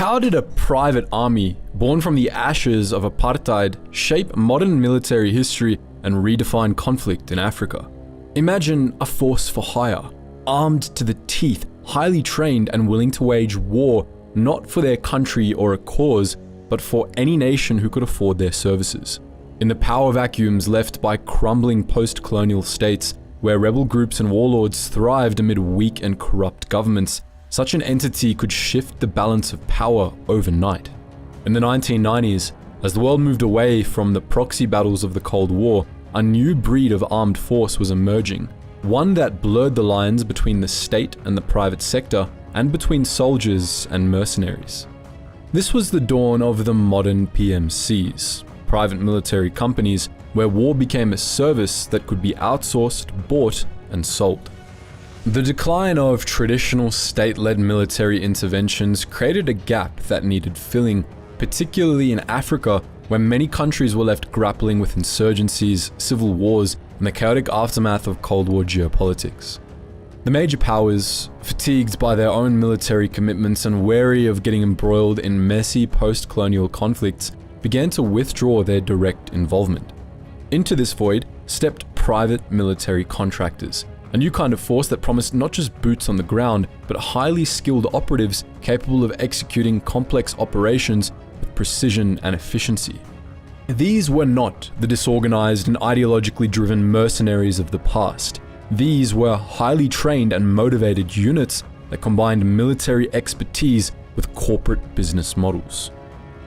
How did a private army, born from the ashes of apartheid, shape modern military history and redefine conflict in Africa? Imagine a force for hire, armed to the teeth, highly trained and willing to wage war, not for their country or a cause, but for any nation who could afford their services. In the power vacuums left by crumbling post-colonial states, where rebel groups and warlords thrived amid weak and corrupt governments, such an entity could shift the balance of power overnight. In the 1990s, as the world moved away from the proxy battles of the Cold War, a new breed of armed force was emerging, one that blurred the lines between the state and the private sector, and between soldiers and mercenaries. This was the dawn of the modern PMCs, private military companies, where war became a service that could be outsourced, bought, and sold. The decline of traditional state-led military interventions created a gap that needed filling, particularly in Africa, where many countries were left grappling with insurgencies, civil wars, and the chaotic aftermath of Cold War geopolitics. The major powers, fatigued by their own military commitments and wary of getting embroiled in messy post-colonial conflicts, began to withdraw their direct involvement. Into this void stepped private military contractors, a new kind of force that promised not just boots on the ground, but highly skilled operatives capable of executing complex operations with precision and efficiency. These were not the disorganized and ideologically driven mercenaries of the past. These were highly trained and motivated units that combined military expertise with corporate business models.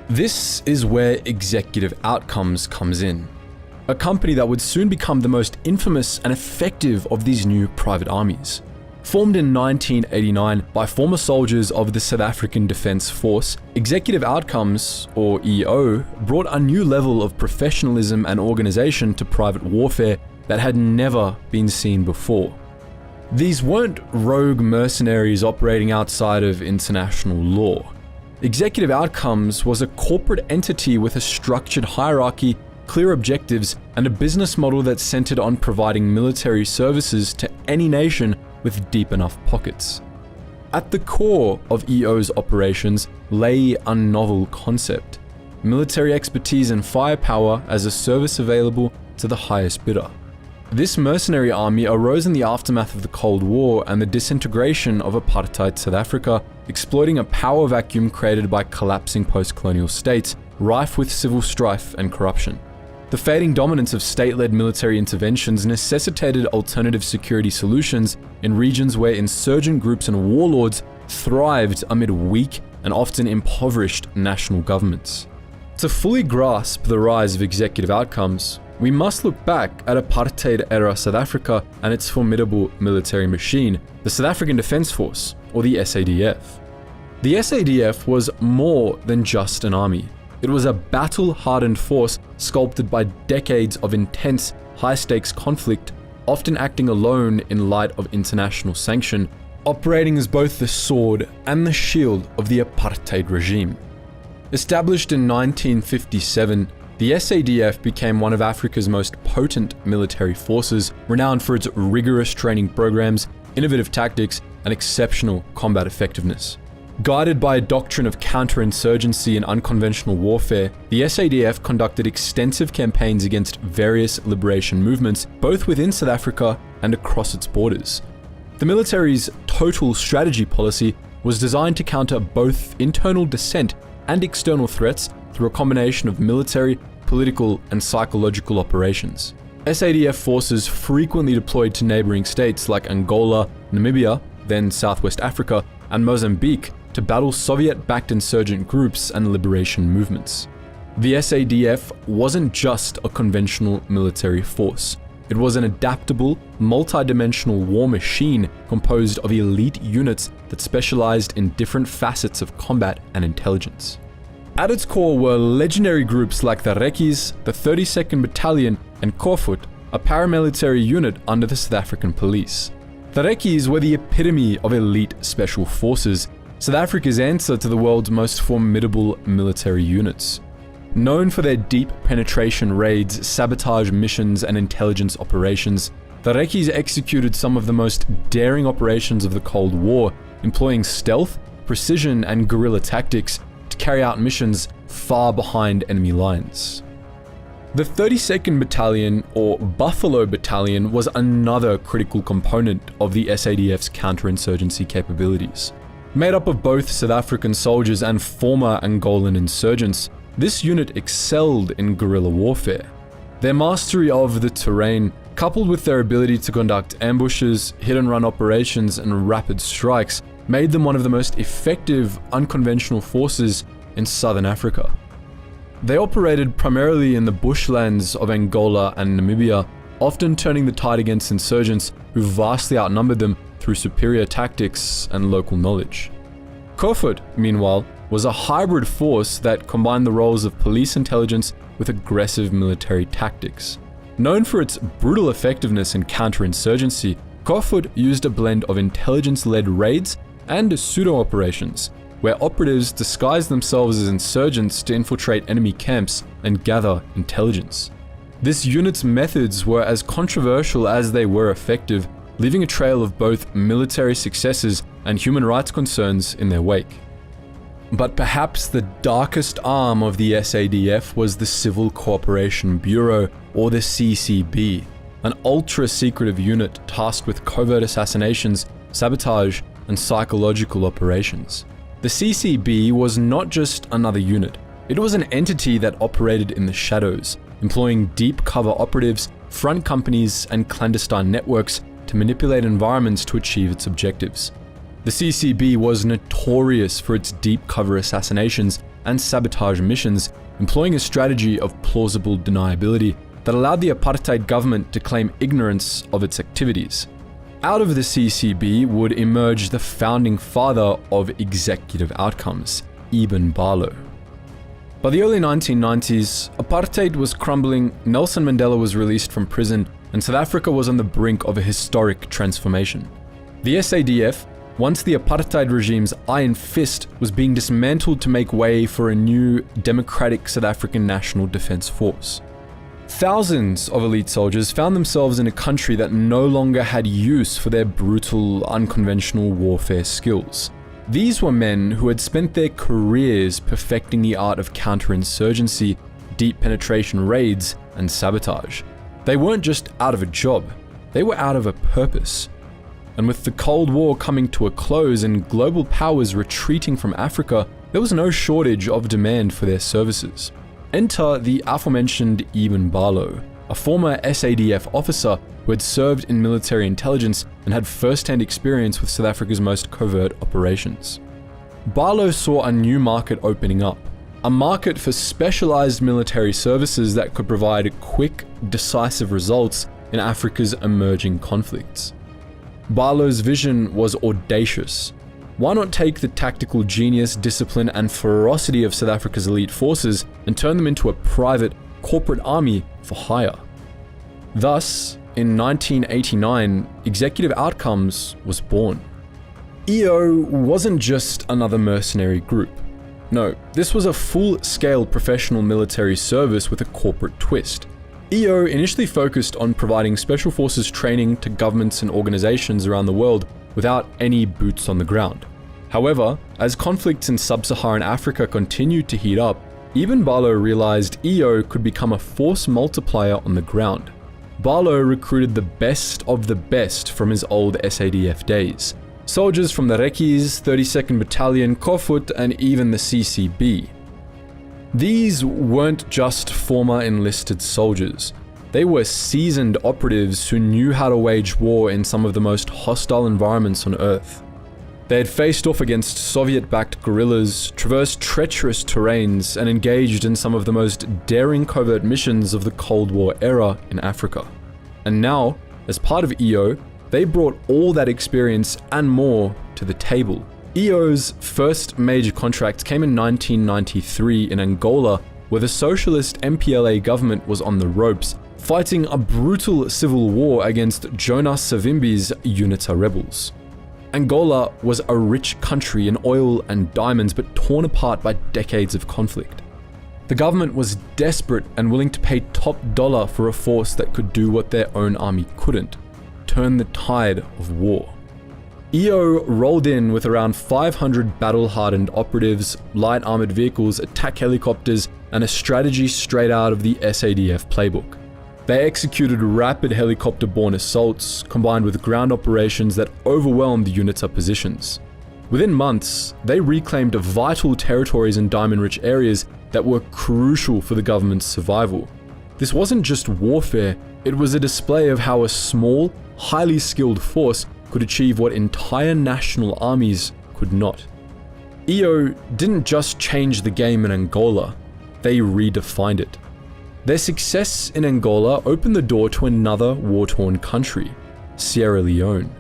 This is where Executive Outcomes comes in. A company that would soon become the most infamous and effective of these new private armies. Formed in 1989 by former soldiers of the South African Defence Force, Executive Outcomes, or EO, brought a new level of professionalism and organisation to private warfare that had never been seen before. These weren't rogue mercenaries operating outside of international law. Executive Outcomes was a corporate entity with a structured hierarchy, clear objectives, and a business model that centered on providing military services to any nation with deep enough pockets. At the core of EO's operations lay a novel concept: military expertise and firepower as a service available to the highest bidder. This mercenary army arose in the aftermath of the Cold War and the disintegration of apartheid South Africa, exploiting a power vacuum created by collapsing post-colonial states, rife with civil strife and corruption. The fading dominance of state-led military interventions necessitated alternative security solutions in regions where insurgent groups and warlords thrived amid weak and often impoverished national governments. To fully grasp the rise of Executive Outcomes, we must look back at apartheid-era South Africa and its formidable military machine, the South African Defence Force, or the SADF. The SADF was more than just an army. It was a battle-hardened force sculpted by decades of intense, high-stakes conflict, often acting alone in light of international sanction, operating as both the sword and the shield of the apartheid regime. Established in 1957, the SADF became one of Africa's most potent military forces, renowned for its rigorous training programs, innovative tactics, and exceptional combat effectiveness. Guided by a doctrine of counterinsurgency and unconventional warfare, the SADF conducted extensive campaigns against various liberation movements, both within South Africa and across its borders. The military's total strategy policy was designed to counter both internal dissent and external threats through a combination of military, political, and psychological operations. SADF forces frequently deployed to neighboring states like Angola, Namibia, then Southwest Africa, and Mozambique to battle Soviet-backed insurgent groups and liberation movements. The SADF wasn't just a conventional military force. It was an adaptable, multi-dimensional war machine composed of elite units that specialized in different facets of combat and intelligence. At its core were legendary groups like the Rekkies, the 32nd Battalion, and Kofut, a paramilitary unit under the South African police. The Rekkies were the epitome of elite special forces, South Africa's answer to the world's most formidable military units. Known for their deep penetration raids, sabotage missions, and intelligence operations, the Rekkies executed some of the most daring operations of the Cold War, employing stealth, precision, and guerrilla tactics, to carry out missions far behind enemy lines. The 32nd Battalion, or Buffalo Battalion, was another critical component of the SADF's counterinsurgency capabilities. Made up of both South African soldiers and former Angolan insurgents, this unit excelled in guerrilla warfare. Their mastery of the terrain, coupled with their ability to conduct ambushes, hit-and-run operations, and rapid strikes, made them one of the most effective unconventional forces in southern Africa. They operated primarily in the bushlands of Angola and Namibia, often turning the tide against insurgents who vastly outnumbered them through superior tactics and local knowledge. Kofod, meanwhile, was a hybrid force that combined the roles of police intelligence with aggressive military tactics. Known for its brutal effectiveness in counterinsurgency, Kofod used a blend of intelligence-led raids and pseudo-operations, where operatives disguised themselves as insurgents to infiltrate enemy camps and gather intelligence. This unit's methods were as controversial as they were effective, leaving a trail of both military successes and human rights concerns in their wake. But perhaps the darkest arm of the SADF was the Civil Cooperation Bureau, or the CCB, an ultra-secretive unit tasked with covert assassinations, sabotage, and psychological operations. The CCB was not just another unit, it was an entity that operated in the shadows, employing deep cover operatives, front companies, and clandestine networks to manipulate environments to achieve its objectives. The CCB was notorious for its deep cover assassinations and sabotage missions, employing a strategy of plausible deniability that allowed the apartheid government to claim ignorance of its activities. Out of the CCB would emerge the founding father of executive outcomes, Ibn Barlow. By the early 1990s, apartheid was crumbling, Nelson Mandela was released from prison, and South Africa was on the brink of a historic transformation. The SADF, once the apartheid regime's iron fist, was being dismantled to make way for a new, democratic South African National Defence Force. Thousands of elite soldiers found themselves in a country that no longer had use for their brutal, unconventional warfare skills. These were men who had spent their careers perfecting the art of counterinsurgency, deep penetration raids, and sabotage. They weren't just out of a job, they were out of a purpose. And with the Cold War coming to a close and global powers retreating from Africa, there was no shortage of demand for their services. Enter the aforementioned Ibn Barlow, a former SADF officer who had served in military intelligence and had first-hand experience with South Africa's most covert operations. Barlow saw a new market opening up, a market for specialized military services that could provide quick, decisive results in Africa's emerging conflicts. Barlow's vision was audacious. Why not take the tactical genius, discipline, and ferocity of South Africa's elite forces and turn them into a private, corporate army for hire? Thus, in 1989, Executive Outcomes was born. EO wasn't just another mercenary group. No, this was a full-scale professional military service with a corporate twist. EO initially focused on providing special forces training to governments and organizations around the world without any boots on the ground. However, as conflicts in sub-Saharan Africa continued to heat up, Ibn Barlow realized EO could become a force multiplier on the ground. Barlow recruited the best of the best from his old SADF days. Soldiers from the Rekis, 32nd Battalion, Kofut, and even the CCB. These weren't just former enlisted soldiers. They were seasoned operatives who knew how to wage war in some of the most hostile environments on Earth. They had faced off against Soviet-backed guerrillas, traversed treacherous terrains, and engaged in some of the most daring covert missions of the Cold War era in Africa. And now, as part of EO, they brought all that experience and more to the table. EO's first major contract came in 1993 in Angola, where the socialist MPLA government was on the ropes, fighting a brutal civil war against Jonas Savimbi's UNITA rebels. Angola was a rich country in oil and diamonds, but torn apart by decades of conflict. The government was desperate and willing to pay top dollar for a force that could do what their own army couldn't: turn the tide of war. EO rolled in with around 500 battle-hardened operatives, light armored vehicles, attack helicopters, and a strategy straight out of the SADF playbook. They executed rapid helicopter-borne assaults, combined with ground operations that overwhelmed the UNITA positions. Within months, they reclaimed vital territories in diamond-rich areas that were crucial for the government's survival. This wasn't just warfare, it was a display of how a small, highly skilled force could achieve what entire national armies could not. EO didn't just change the game in Angola, they redefined it. Their success in Angola opened the door to another war-torn country, Sierra Leone.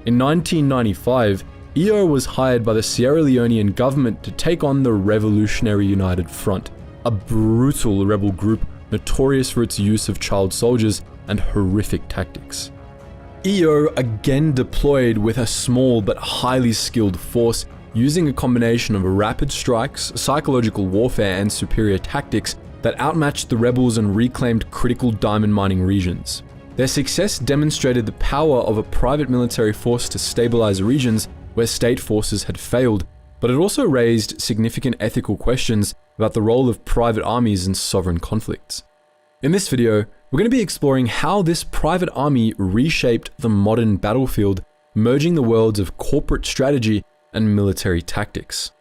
In 1995, EO was hired by the Sierra Leonean government to take on the Revolutionary United Front, a brutal rebel group notorious for its use of child soldiers and horrific tactics. EO again deployed with a small but highly skilled force, using a combination of rapid strikes, psychological warfare, and superior tactics that outmatched the rebels and reclaimed critical diamond mining regions. Their success demonstrated the power of a private military force to stabilize regions where state forces had failed, but it also raised significant ethical questions about the role of private armies in sovereign conflicts. In this video, we're going to be exploring how this private army reshaped the modern battlefield, merging the worlds of corporate strategy and military tactics.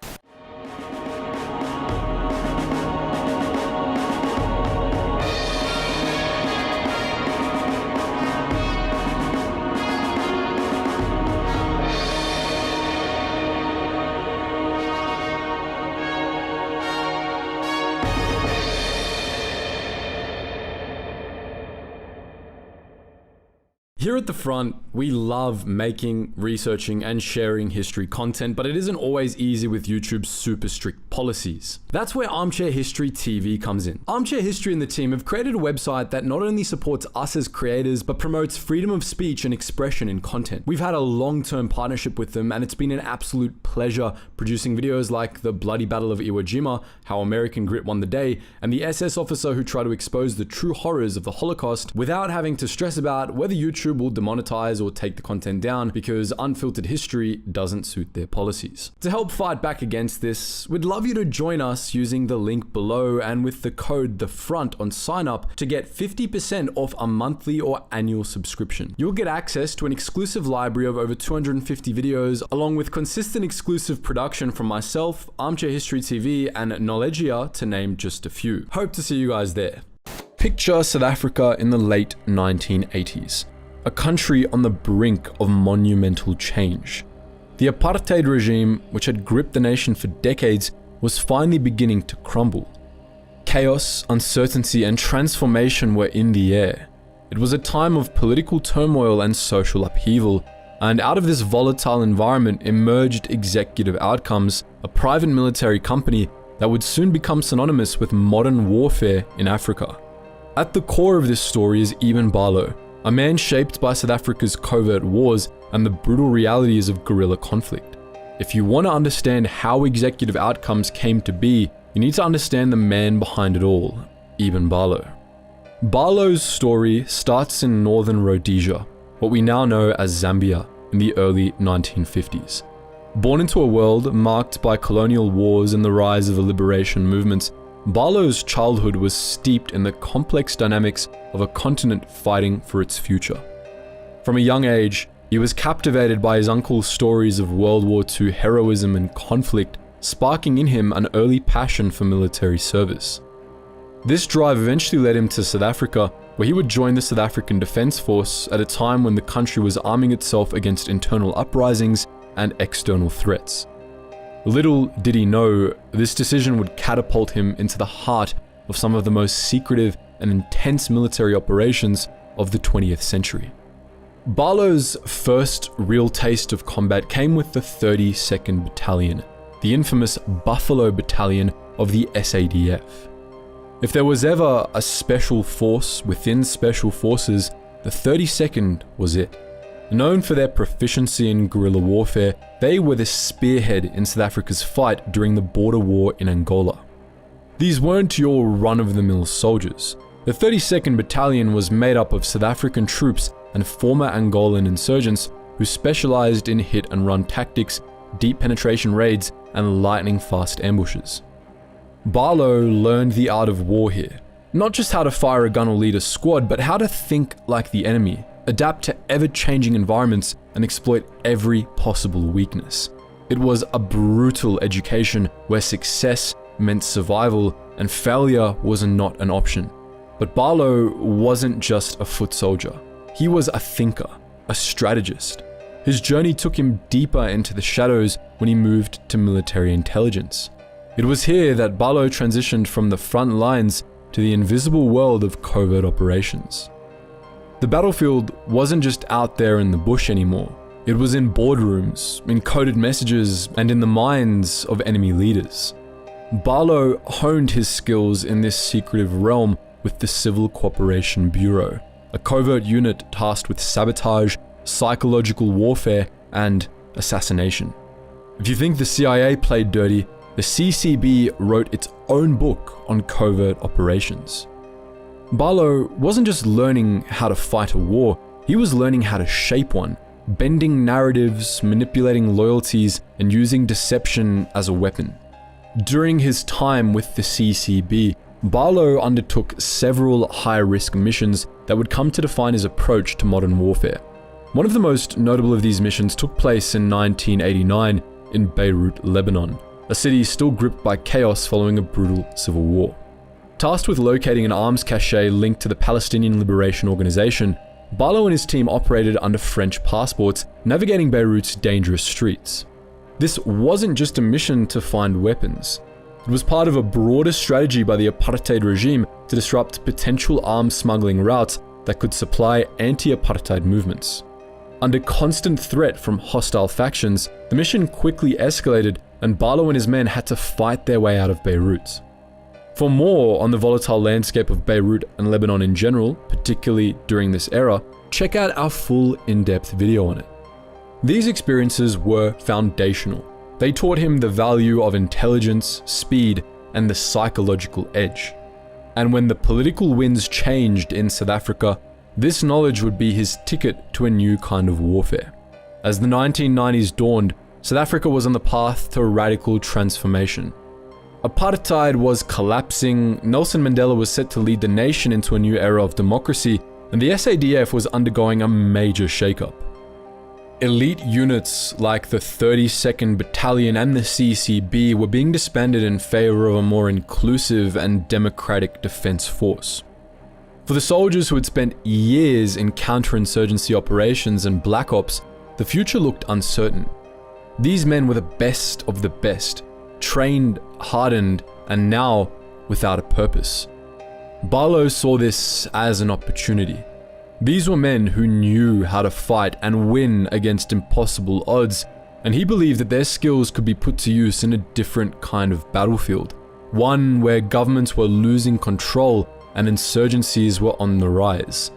Here at the front, we love making, researching, and sharing history content, but it isn't always easy with YouTube's super strict policies. That's where Armchair History TV comes in. Armchair History and the team have created a website that not only supports us as creators, but promotes freedom of speech and expression in content. We've had a long-term partnership with them, and it's been an absolute pleasure producing videos like the Bloody Battle of Iwo Jima, how American grit won the day, and the SS officer who tried to expose the true horrors of the Holocaust without having to stress about whether YouTube will demonetize or take the content down because unfiltered history doesn't suit their policies. To help fight back against this, we'd love you to join us using the link below and with the code THEFRONT on sign up to get 50% off a monthly or annual subscription. You'll get access to an exclusive library of over 250 videos along with consistent exclusive production from myself, Armchair History TV, and Knowledgeia, to name just a few. Hope to see you guys there. Picture South Africa in the late 1980s. A country on the brink of monumental change. The apartheid regime, which had gripped the nation for decades, was finally beginning to crumble. Chaos, uncertainty, and transformation were in the air. It was a time of political turmoil and social upheaval, and out of this volatile environment emerged Executive Outcomes, a private military company that would soon become synonymous with modern warfare in Africa. At the core of this story is Eben Barlow, a man shaped by South Africa's covert wars and the brutal realities of guerrilla conflict. If you want to understand how Executive Outcomes came to be, you need to understand the man behind it all, Eben Barlow. Barlow's story starts in northern Rhodesia, what we now know as Zambia, in the early 1950s. Born into a world marked by colonial wars and the rise of the liberation movements, Barlow's childhood was steeped in the complex dynamics of a continent fighting for its future. From a young age, he was captivated by his uncle's stories of World War II heroism and conflict, sparking in him an early passion for military service. This drive eventually led him to South Africa, where he would join the South African Defence Force at a time when the country was arming itself against internal uprisings and external threats. Little did he know, this decision would catapult him into the heart of some of the most secretive and intense military operations of the 20th century. Barlow's first real taste of combat came with the 32nd Battalion, the infamous Buffalo Battalion of the SADF. If there was ever a special force within special forces, the 32nd was it. Known for their proficiency in guerrilla warfare, they were the spearhead in South Africa's fight during the border war in Angola. These weren't your run-of-the-mill soldiers. The 32nd Battalion was made up of South African troops and former Angolan insurgents who specialized in hit-and-run tactics, deep penetration raids, and lightning-fast ambushes. Barlow learned the art of war here. Not just how to fire a gun or lead a squad, but how to think like the enemy, adapt to ever-changing environments, and exploit every possible weakness. It was a brutal education where success meant survival and failure was not an option. But Barlow wasn't just a foot soldier. He was a thinker, a strategist. His journey took him deeper into the shadows when he moved to military intelligence. It was here that Barlow transitioned from the front lines to the invisible world of covert operations. The battlefield wasn't just out there in the bush anymore. It was in boardrooms, in coded messages, and in the minds of enemy leaders. Barlow honed his skills in this secretive realm with the Civil Cooperation Bureau, a covert unit tasked with sabotage, psychological warfare, and assassination. If you think the CIA played dirty, the CCB wrote its own book on covert operations. Barlow wasn't just learning how to fight a war, he was learning how to shape one, bending narratives, manipulating loyalties, and using deception as a weapon. During his time with the CCB, Barlow undertook several high-risk missions that would come to define his approach to modern warfare. One of the most notable of these missions took place in 1989 in Beirut, Lebanon, a city still gripped by chaos following a brutal civil war. Tasked with locating an arms cache linked to the Palestinian Liberation Organization, Barlow and his team operated under French passports, navigating Beirut's dangerous streets. This wasn't just a mission to find weapons. It was part of a broader strategy by the apartheid regime to disrupt potential arms smuggling routes that could supply anti-apartheid movements. Under constant threat from hostile factions, the mission quickly escalated and Barlow and his men had to fight their way out of Beirut. For more on the volatile landscape of Beirut and Lebanon in general, particularly during this era, check out our full in-depth video on it. These experiences were foundational. They taught him the value of intelligence, speed, and the psychological edge. And when the political winds changed in South Africa, this knowledge would be his ticket to a new kind of warfare. As the 1990s dawned, South Africa was on the path to a radical transformation. Apartheid was collapsing, Nelson Mandela was set to lead the nation into a new era of democracy, and the SADF was undergoing a major shakeup. Elite units like the 32nd Battalion and the CCB were being disbanded in favor of a more inclusive and democratic defense force. For the soldiers who had spent years in counterinsurgency operations and black ops, the future looked uncertain. These men were the best of the best, trained, hardened, and now without a purpose. Barlow saw this as an opportunity. These were men who knew how to fight and win against impossible odds, and he believed that their skills could be put to use in a different kind of battlefield, one where governments were losing control and insurgencies were on the rise.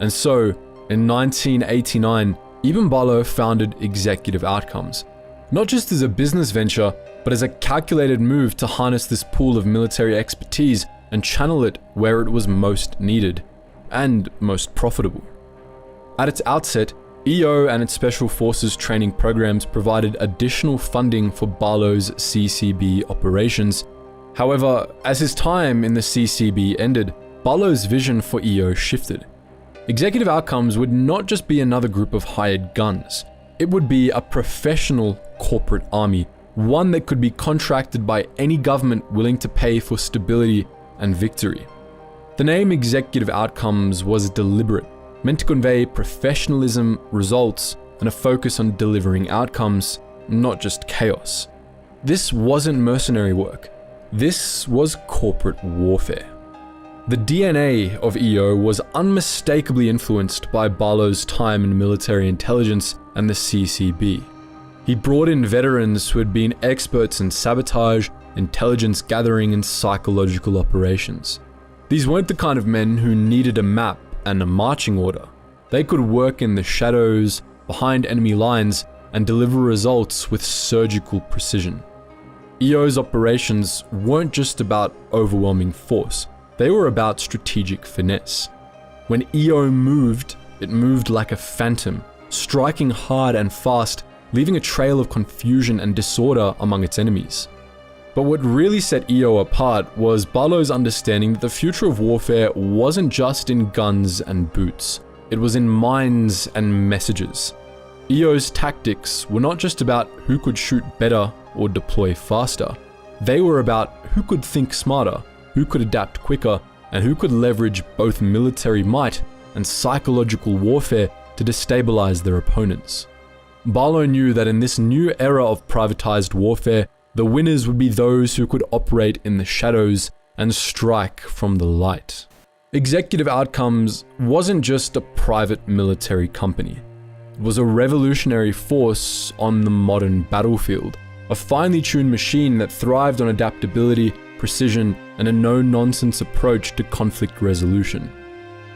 And so, in 1989, Ibn Barlow founded Executive Outcomes, not just as a business venture, but as a calculated move to harness this pool of military expertise and channel it where it was most needed and most profitable. At its outset, EO and its Special Forces training programs provided additional funding for Barlow's CCB operations. However, as his time in the CCB ended, Barlow's vision for EO shifted. Executive Outcomes would not just be another group of hired guns. It would be a professional corporate army, one that could be contracted by any government willing to pay for stability and victory. The name Executive Outcomes was deliberate, meant to convey professionalism, results, and a focus on delivering outcomes, not just chaos. This wasn't mercenary work. This was corporate warfare. The DNA of EO was unmistakably influenced by Barlow's time in military intelligence and the CCB. He brought in veterans who had been experts in sabotage, intelligence gathering, and psychological operations. These weren't the kind of men who needed a map and a marching order. They could work in the shadows, behind enemy lines, and deliver results with surgical precision. EO's operations weren't just about overwhelming force, they were about strategic finesse. When EO moved, it moved like a phantom, striking hard and fast, leaving a trail of confusion and disorder among its enemies. But what really set EO apart was Barlow's understanding that the future of warfare wasn't just in guns and boots. It was in minds and messages. EO's tactics were not just about who could shoot better or deploy faster. They were about who could think smarter, who could adapt quicker, and who could leverage both military might and psychological warfare to destabilize their opponents. Barlow knew that in this new era of privatized warfare, the winners would be those who could operate in the shadows and strike from the light. Executive Outcomes wasn't just a private military company. It was a revolutionary force on the modern battlefield, a finely tuned machine that thrived on adaptability, precision, and a no-nonsense approach to conflict resolution.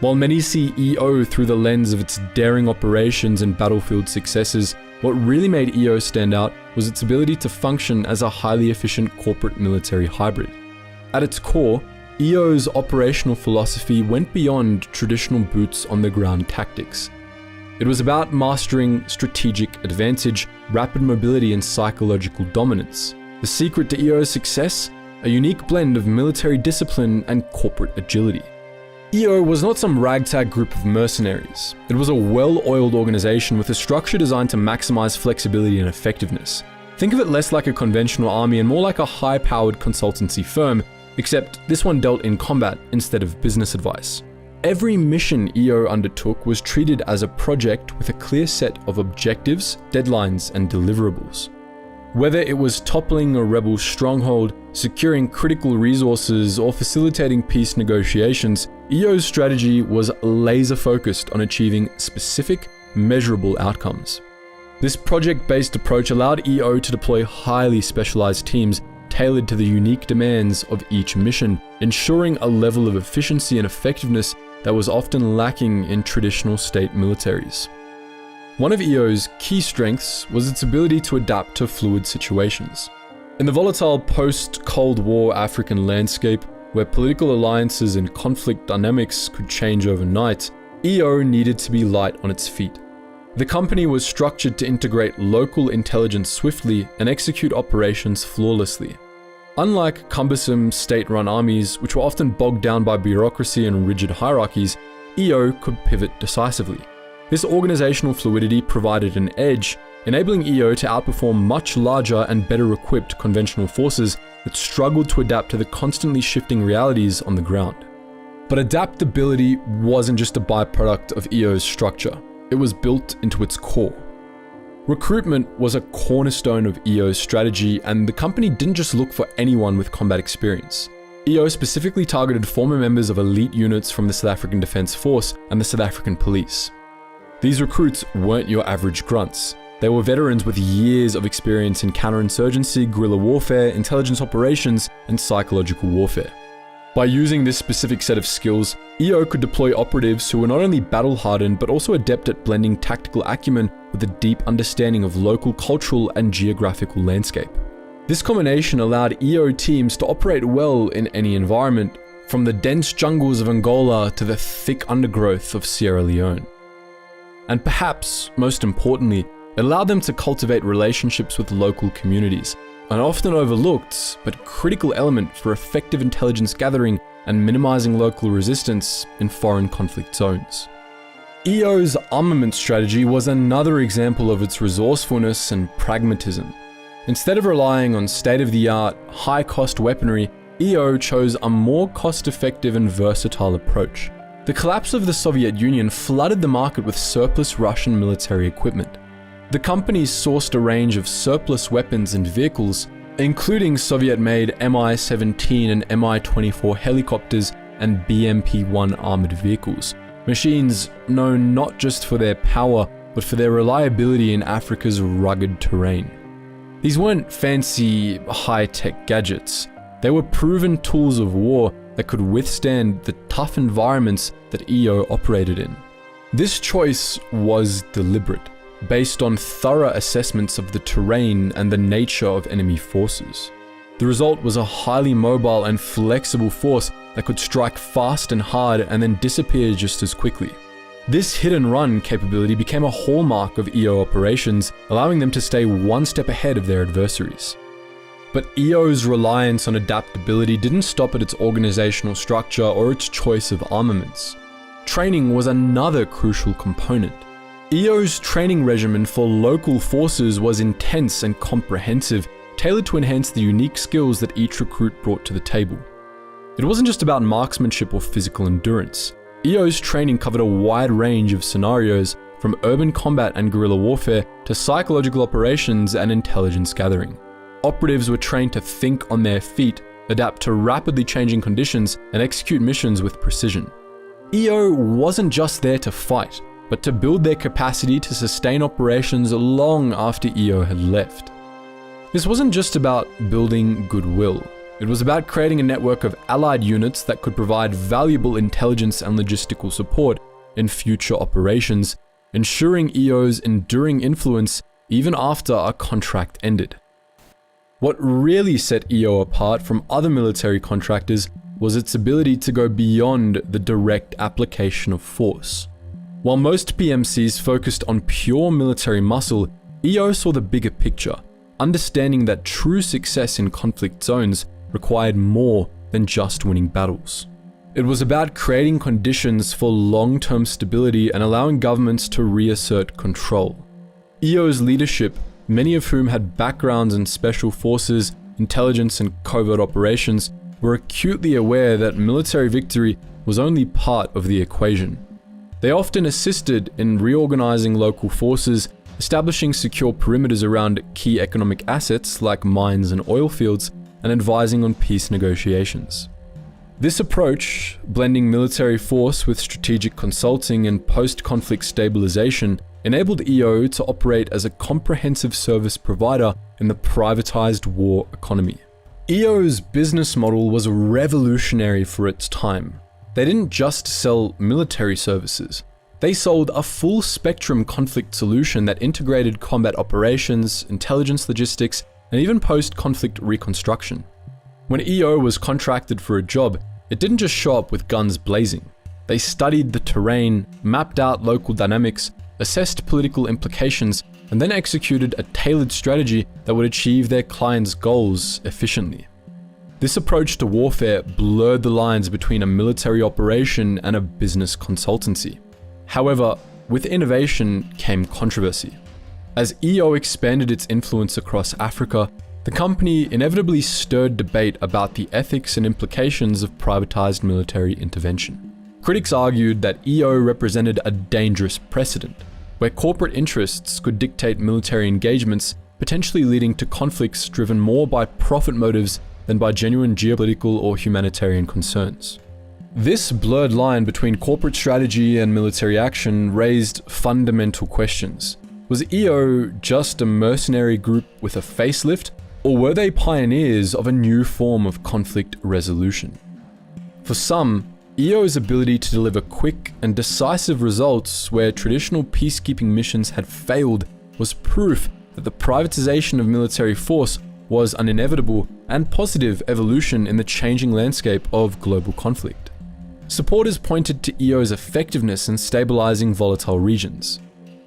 While many see EO through the lens of its daring operations and battlefield successes, what really made EO stand out was its ability to function as a highly efficient corporate military hybrid. At its core, EO's operational philosophy went beyond traditional boots-on-the-ground tactics. It was about mastering strategic advantage, rapid mobility, and psychological dominance. The secret to EO's success? A unique blend of military discipline and corporate agility. EO was not some ragtag group of mercenaries. It was a well-oiled organization with a structure designed to maximize flexibility and effectiveness. Think of it less like a conventional army and more like a high-powered consultancy firm, except this one dealt in combat instead of business advice. Every mission EO undertook was treated as a project with a clear set of objectives, deadlines, and deliverables. Whether it was toppling a rebel stronghold, securing critical resources, or facilitating peace negotiations, EO's strategy was laser-focused on achieving specific, measurable outcomes. This project-based approach allowed EO to deploy highly specialized teams tailored to the unique demands of each mission, ensuring a level of efficiency and effectiveness that was often lacking in traditional state militaries. One of EO's key strengths was its ability to adapt to fluid situations. In the volatile post-Cold War African landscape, where political alliances and conflict dynamics could change overnight, EO needed to be light on its feet. The company was structured to integrate local intelligence swiftly and execute operations flawlessly. Unlike cumbersome state-run armies, which were often bogged down by bureaucracy and rigid hierarchies, EO could pivot decisively. This organizational fluidity provided an edge, enabling EO to outperform much larger and better equipped conventional forces that struggled to adapt to the constantly shifting realities on the ground. But adaptability wasn't just a byproduct of EO's structure, it was built into its core. Recruitment was a cornerstone of EO's strategy, and the company didn't just look for anyone with combat experience. EO specifically targeted former members of elite units from the South African Defence Force and the South African Police. These recruits weren't your average grunts. They were veterans with years of experience in counterinsurgency, guerrilla warfare, intelligence operations, and psychological warfare. By using this specific set of skills, EO could deploy operatives who were not only battle-hardened but also adept at blending tactical acumen with a deep understanding of local cultural and geographical landscape. This combination allowed EO teams to operate well in any environment, from the dense jungles of Angola to the thick undergrowth of Sierra Leone. And perhaps, most importantly, it allowed them to cultivate relationships with local communities, an often overlooked but critical element for effective intelligence gathering and minimizing local resistance in foreign conflict zones. EO's armament strategy was another example of its resourcefulness and pragmatism. Instead of relying on state-of-the-art, high-cost weaponry, EO chose a more cost-effective and versatile approach. The collapse of the Soviet Union flooded the market with surplus Russian military equipment. The company sourced a range of surplus weapons and vehicles, including Soviet-made Mi-17 and Mi-24 helicopters and BMP-1 armored vehicles, machines known not just for their power, but for their reliability in Africa's rugged terrain. These weren't fancy, high-tech gadgets. They were proven tools of war that could withstand the tough environments that EO operated in. This choice was deliberate, based on thorough assessments of the terrain and the nature of enemy forces. The result was a highly mobile and flexible force that could strike fast and hard and then disappear just as quickly. This hit-and-run capability became a hallmark of EO operations, allowing them to stay one step ahead of their adversaries. But EO's reliance on adaptability didn't stop at its organizational structure or its choice of armaments. Training was another crucial component. EO's training regimen for local forces was intense and comprehensive, tailored to enhance the unique skills that each recruit brought to the table. It wasn't just about marksmanship or physical endurance. EO's training covered a wide range of scenarios, from urban combat and guerrilla warfare to psychological operations and intelligence gathering. Operatives were trained to think on their feet, adapt to rapidly changing conditions, and execute missions with precision. EO wasn't just there to fight, but to build their capacity to sustain operations long after EO had left. This wasn't just about building goodwill. It was about creating a network of allied units that could provide valuable intelligence and logistical support in future operations, ensuring EO's enduring influence even after a contract ended. What really set EO apart from other military contractors was its ability to go beyond the direct application of force. While most PMCs focused on pure military muscle, EO saw the bigger picture, understanding that true success in conflict zones required more than just winning battles. It was about creating conditions for long-term stability and allowing governments to reassert control. EO's leadership, many of whom had backgrounds in special forces, intelligence, and covert operations, were acutely aware that military victory was only part of the equation. They often assisted in reorganizing local forces, establishing secure perimeters around key economic assets like mines and oil fields, and advising on peace negotiations. This approach, blending military force with strategic consulting and post-conflict stabilization, enabled EO to operate as a comprehensive service provider in the privatized war economy. EO's business model was revolutionary for its time. They didn't just sell military services. They sold a full-spectrum conflict solution that integrated combat operations, intelligence logistics, and even post-conflict reconstruction. When EO was contracted for a job, it didn't just show up with guns blazing. They studied the terrain, mapped out local dynamics, assessed political implications, and then executed a tailored strategy that would achieve their clients' goals efficiently. This approach to warfare blurred the lines between a military operation and a business consultancy. However, with innovation came controversy. As EO expanded its influence across Africa, the company inevitably stirred debate about the ethics and implications of privatized military intervention. Critics argued that EO represented a dangerous precedent, where corporate interests could dictate military engagements, potentially leading to conflicts driven more by profit motives than by genuine geopolitical or humanitarian concerns. This blurred line between corporate strategy and military action raised fundamental questions. Was EO just a mercenary group with a facelift, or were they pioneers of a new form of conflict resolution? For some, EO's ability to deliver quick and decisive results where traditional peacekeeping missions had failed was proof that the privatization of military force was an inevitable and positive evolution in the changing landscape of global conflict. Supporters pointed to EO's effectiveness in stabilizing volatile regions.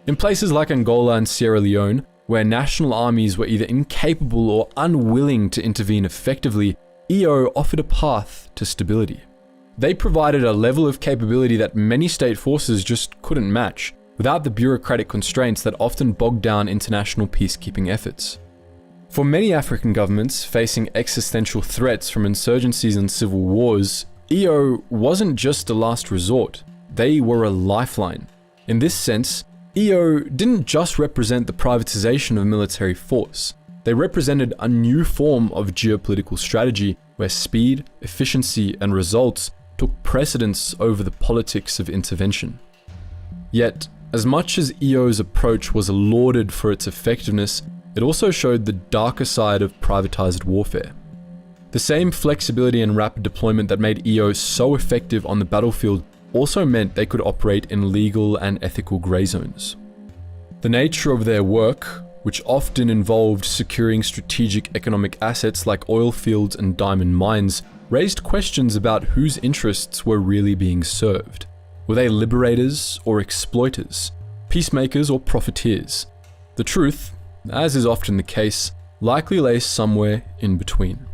In places like Angola and Sierra Leone, where national armies were either incapable or unwilling to intervene effectively, EO offered a path to stability. They provided a level of capability that many state forces just couldn't match, without the bureaucratic constraints that often bogged down international peacekeeping efforts. For many African governments facing existential threats from insurgencies and civil wars, EO wasn't just a last resort, they were a lifeline. In this sense, EO didn't just represent the privatization of military force. They represented a new form of geopolitical strategy where speed, efficiency, and results took precedence over the politics of intervention. Yet, as much as EO's approach was lauded for its effectiveness, it also showed the darker side of privatized warfare. The same flexibility and rapid deployment that made EO so effective on the battlefield also meant they could operate in legal and ethical grey zones. The nature of their work, which often involved securing strategic economic assets like oil fields and diamond mines, raised questions about whose interests were really being served. Were they liberators or exploiters? Peacemakers or profiteers? The truth, as is often the case, likely lay somewhere in between.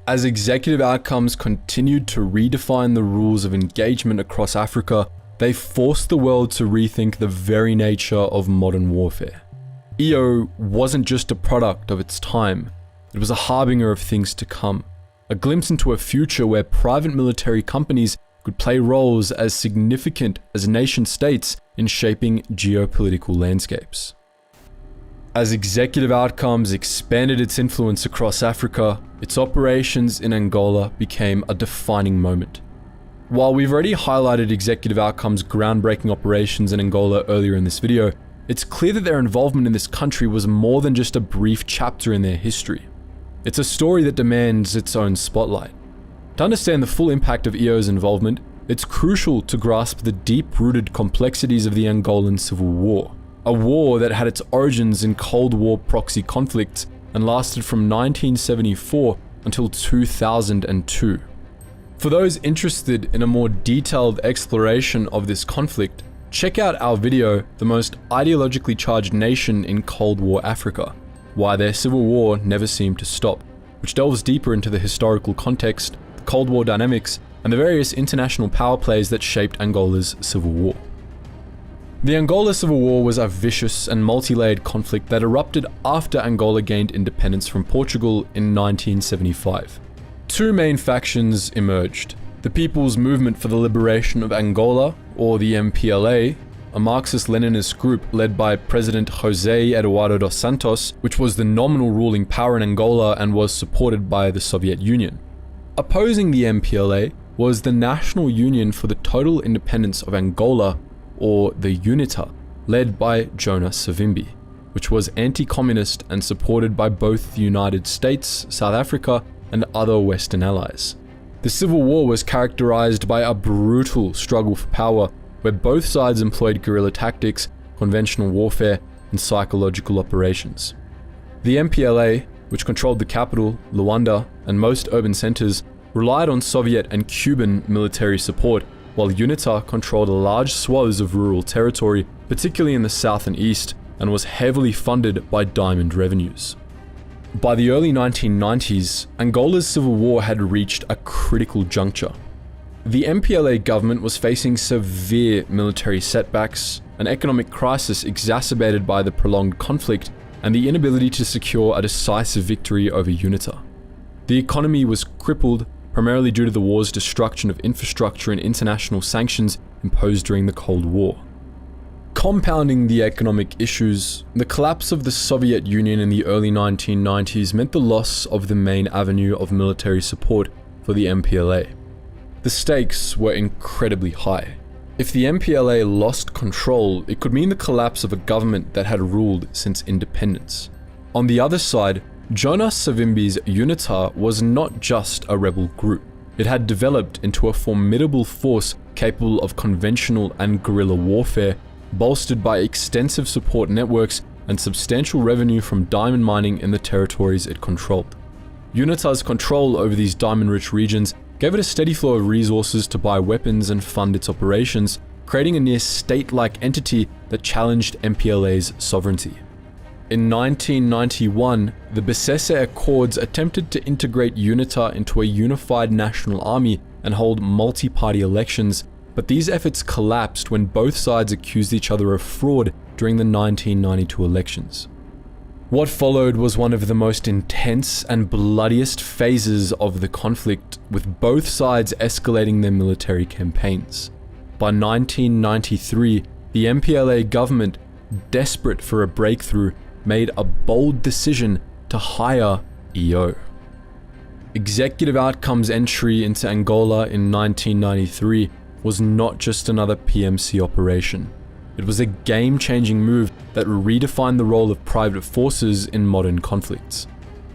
As executive outcomes continued to redefine the rules of engagement across Africa, they forced the world to rethink the very nature of modern warfare. EO wasn't just a product of its time, it was a harbinger of things to come, a glimpse into a future where private military companies could play roles as significant as nation-states in shaping geopolitical landscapes. As executive outcomes expanded its influence across Africa, its operations in Angola became a defining moment. While we've already highlighted executive outcomes' groundbreaking operations in Angola earlier in this video, it's clear that their involvement in this country was more than just a brief chapter in their history. It's a story that demands its own spotlight. To understand the full impact of EO's involvement, it's crucial to grasp the deep-rooted complexities of the Angolan Civil War. A war that had its origins in Cold War proxy conflicts and lasted from 1974 until 2002. For those interested in a more detailed exploration of this conflict, check out our video, The Most Ideologically Charged Nation in Cold War Africa, Why Their Civil War Never Seemed to Stop, which delves deeper into the historical context, the Cold War dynamics, and the various international power plays that shaped Angola's civil war. The Angola Civil War was a vicious and multi-layered conflict that erupted after Angola gained independence from Portugal in 1975. Two main factions emerged: the People's Movement for the Liberation of Angola, or the MPLA, a Marxist-Leninist group led by President José Eduardo dos Santos, which was the nominal ruling power in Angola and was supported by the Soviet Union. Opposing the MPLA was the National Union for the Total Independence of Angola, or the UNITA, led by Jonas Savimbi, which was anti-communist and supported by both the United States, South Africa, and other Western allies. The Civil War was characterized by a brutal struggle for power, where both sides employed guerrilla tactics, conventional warfare, and psychological operations. The MPLA, which controlled the capital, Luanda, and most urban centers, relied on Soviet and Cuban military support, while UNITA controlled large swaths of rural territory, particularly in the south and east, and was heavily funded by diamond revenues. By the early 1990s, Angola's civil war had reached a critical juncture. The MPLA government was facing severe military setbacks, an economic crisis exacerbated by the prolonged conflict, and the inability to secure a decisive victory over UNITA. The economy was crippled, primarily due to the war's destruction of infrastructure and international sanctions imposed during the Cold War. Compounding the economic issues, the collapse of the Soviet Union in the early 1990s meant the loss of the main avenue of military support for the MPLA. The stakes were incredibly high. If the MPLA lost control, it could mean the collapse of a government that had ruled since independence. On the other side, Jonas Savimbi's UNITA was not just a rebel group. It had developed into a formidable force capable of conventional and guerrilla warfare, bolstered by extensive support networks and substantial revenue from diamond mining in the territories it controlled. UNITA's control over these diamond-rich regions gave it a steady flow of resources to buy weapons and fund its operations, creating a near state-like entity that challenged MPLA's sovereignty. In 1991, the Bessese Accords attempted to integrate UNITA into a unified national army and hold multi-party elections, but these efforts collapsed when both sides accused each other of fraud during the 1992 elections. What followed was one of the most intense and bloodiest phases of the conflict, with both sides escalating their military campaigns. By 1993, the MPLA government, desperate for a breakthrough, made a bold decision to hire EO. Executive Outcome's entry into Angola in 1993 was not just another PMC operation. It was a game-changing move that redefined the role of private forces in modern conflicts.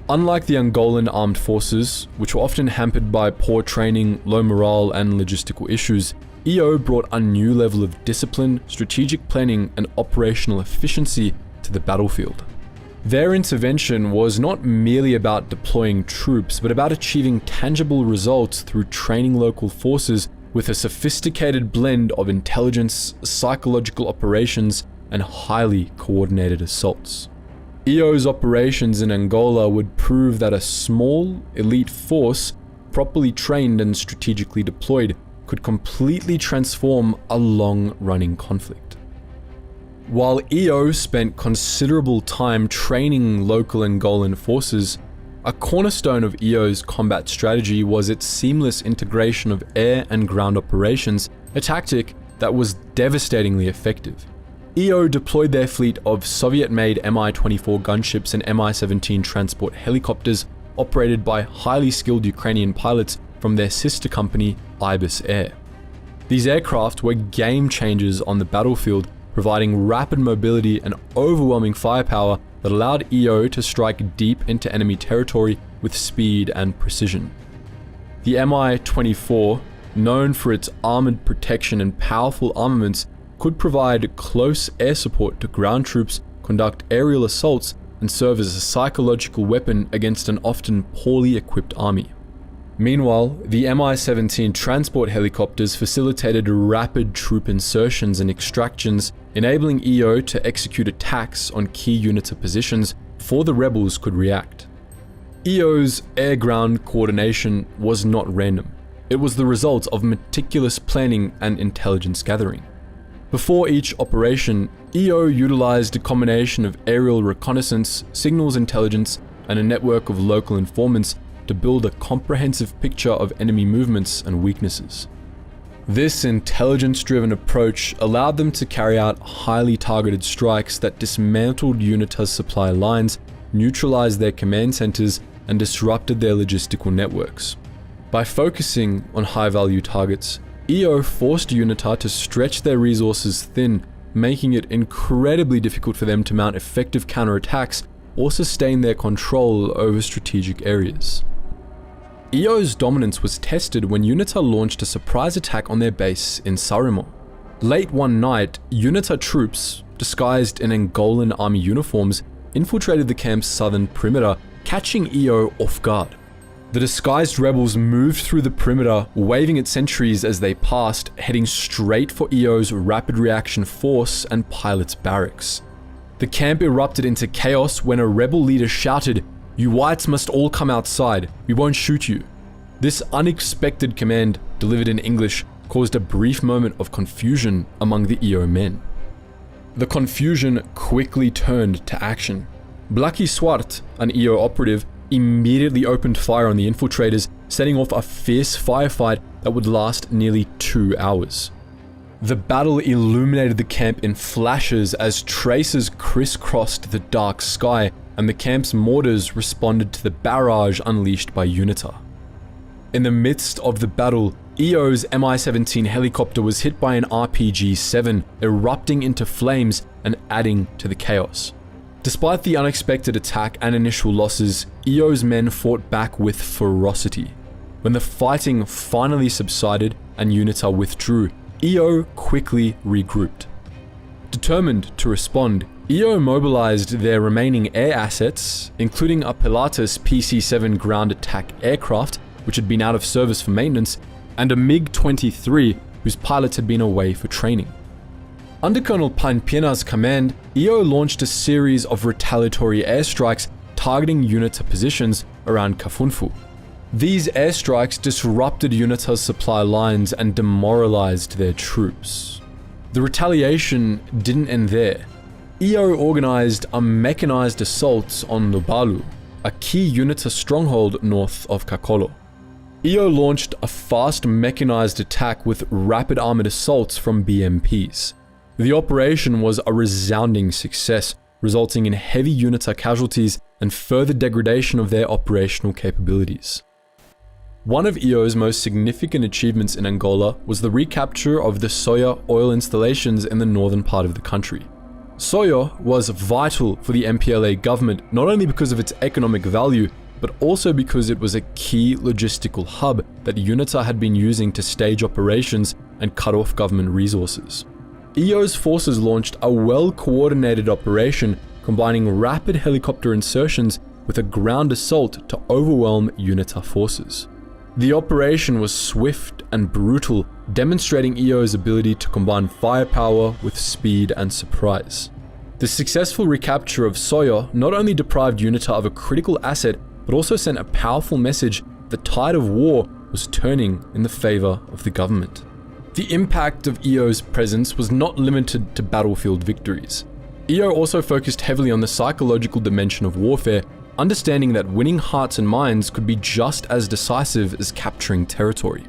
Unlike the Angolan armed forces, which were often hampered by poor training, low morale, and logistical issues, EO brought a new level of discipline, strategic planning, and operational efficiency to the battlefield. Their intervention was not merely about deploying troops, but about achieving tangible results through training local forces with a sophisticated blend of intelligence, psychological operations, and highly coordinated assaults. EO's operations in Angola would prove that a small, elite force, properly trained and strategically deployed, could completely transform a long-running conflict. While EO spent considerable time training local Angolan forces, a cornerstone of EO's combat strategy was its seamless integration of air and ground operations, a tactic that was devastatingly effective. EO deployed their fleet of Soviet-made Mi-24 gunships and Mi-17 transport helicopters operated by highly skilled Ukrainian pilots from their sister company, Ibis Air. These aircraft were game changers on the battlefield, providing rapid mobility and overwhelming firepower that allowed EO to strike deep into enemy territory with speed and precision. The Mi-24, known for its armored protection and powerful armaments, could provide close air support to ground troops, conduct aerial assaults, and serve as a psychological weapon against an often poorly equipped army. Meanwhile, the Mi-17 transport helicopters facilitated rapid troop insertions and extractions, enabling EO to execute attacks on key UNITA positions before the rebels could react. EO's air-ground coordination was not random. It was the result of meticulous planning and intelligence gathering. Before each operation, EO utilized a combination of aerial reconnaissance, signals intelligence, and a network of local informants to build a comprehensive picture of enemy movements and weaknesses. This intelligence-driven approach allowed them to carry out highly targeted strikes that dismantled UNITA's supply lines, neutralized their command centers, and disrupted their logistical networks. By focusing on high-value targets, EO forced UNITA to stretch their resources thin, making it incredibly difficult for them to mount effective counterattacks or sustain their control over strategic areas. EO's dominance was tested when UNITA launched a surprise attack on their base in Sarimo. Late one night, UNITA troops, disguised in Angolan army uniforms, infiltrated the camp's southern perimeter, catching EO off guard. The disguised rebels moved through the perimeter, waving at sentries as they passed, heading straight for EO's rapid reaction force and pilots' barracks. The camp erupted into chaos when a rebel leader shouted, "You whites must all come outside, we won't shoot you." This unexpected command, delivered in English, caused a brief moment of confusion among the EO men. The confusion quickly turned to action. Blaki Swart, an EO operative, immediately opened fire on the infiltrators, setting off a fierce firefight that would last nearly 2 hours. The battle illuminated the camp in flashes as tracers crisscrossed the dark sky, and the camp's mortars responded to the barrage unleashed by UNITA. In the midst of the battle, EO's Mi-17 helicopter was hit by an RPG-7, erupting into flames and adding to the chaos. Despite the unexpected attack and initial losses, EO's men fought back with ferocity. When the fighting finally subsided and UNITA withdrew, EO quickly regrouped. Determined to respond, EO mobilized their remaining air assets, including a Pilatus PC-7 ground attack aircraft, which had been out of service for maintenance, and a MiG-23, whose pilots had been away for training. Under Colonel Panpiena's command, EO launched a series of retaliatory airstrikes targeting UNITA positions around Kafunfu. These airstrikes disrupted UNITA's supply lines and demoralized their troops. The retaliation didn't end there. EO organized a mechanized assault on Lubalu, a key UNITA stronghold north of Kakolo. EO launched a fast mechanized attack with rapid armored assaults from BMPs. The operation was a resounding success, resulting in heavy UNITA casualties and further degradation of their operational capabilities. One of EO's most significant achievements in Angola was the recapture of the Soya oil installations in the northern part of the country. Soya was vital for the MPLA government not only because of its economic value, but also because it was a key logistical hub that UNITA had been using to stage operations and cut off government resources. EO's forces launched a well-coordinated operation combining rapid helicopter insertions with a ground assault to overwhelm UNITA forces. The operation was swift and brutal, demonstrating EO's ability to combine firepower with speed and surprise. The successful recapture of Soyo not only deprived UNITA of a critical asset, but also sent a powerful message that the tide of war was turning in the favor of the government. The impact of EO's presence was not limited to battlefield victories. EO also focused heavily on the psychological dimension of warfare, understanding that winning hearts and minds could be just as decisive as capturing territory.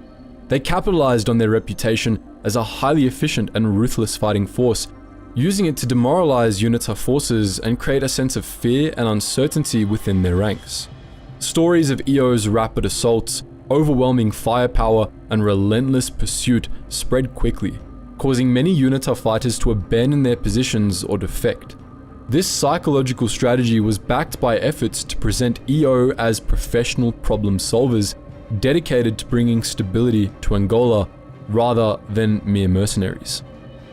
They capitalized on their reputation as a highly efficient and ruthless fighting force, using it to demoralize UNITA forces and create a sense of fear and uncertainty within their ranks. Stories of EO's rapid assaults, overwhelming firepower, and relentless pursuit spread quickly, causing many UNITA fighters to abandon their positions or defect. This psychological strategy was backed by efforts to present EO as professional problem solvers, dedicated to bringing stability to Angola rather than mere mercenaries.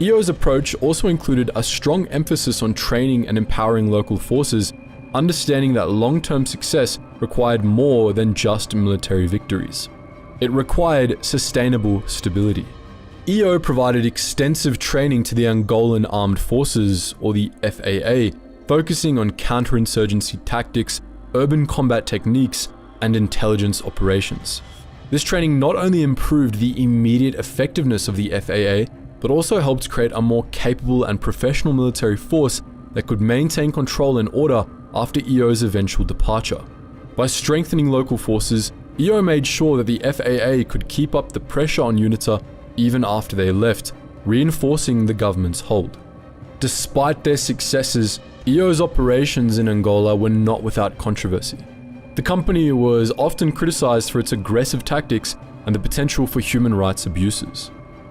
EO's approach also included a strong emphasis on training and empowering local forces, understanding that long-term success required more than just military victories. It required sustainable stability. EO provided extensive training to the Angolan Armed Forces, or the FAA, focusing on counterinsurgency tactics, urban combat techniques, and intelligence operations. This training not only improved the immediate effectiveness of the FAA, but also helped create a more capable and professional military force that could maintain control and order after EO's eventual departure. By strengthening local forces, EO made sure that the FAA could keep up the pressure on UNITA even after they left, reinforcing the government's hold. Despite their successes, EO's operations in Angola were not without controversy. The company was often criticized for its aggressive tactics and the potential for human rights abuses.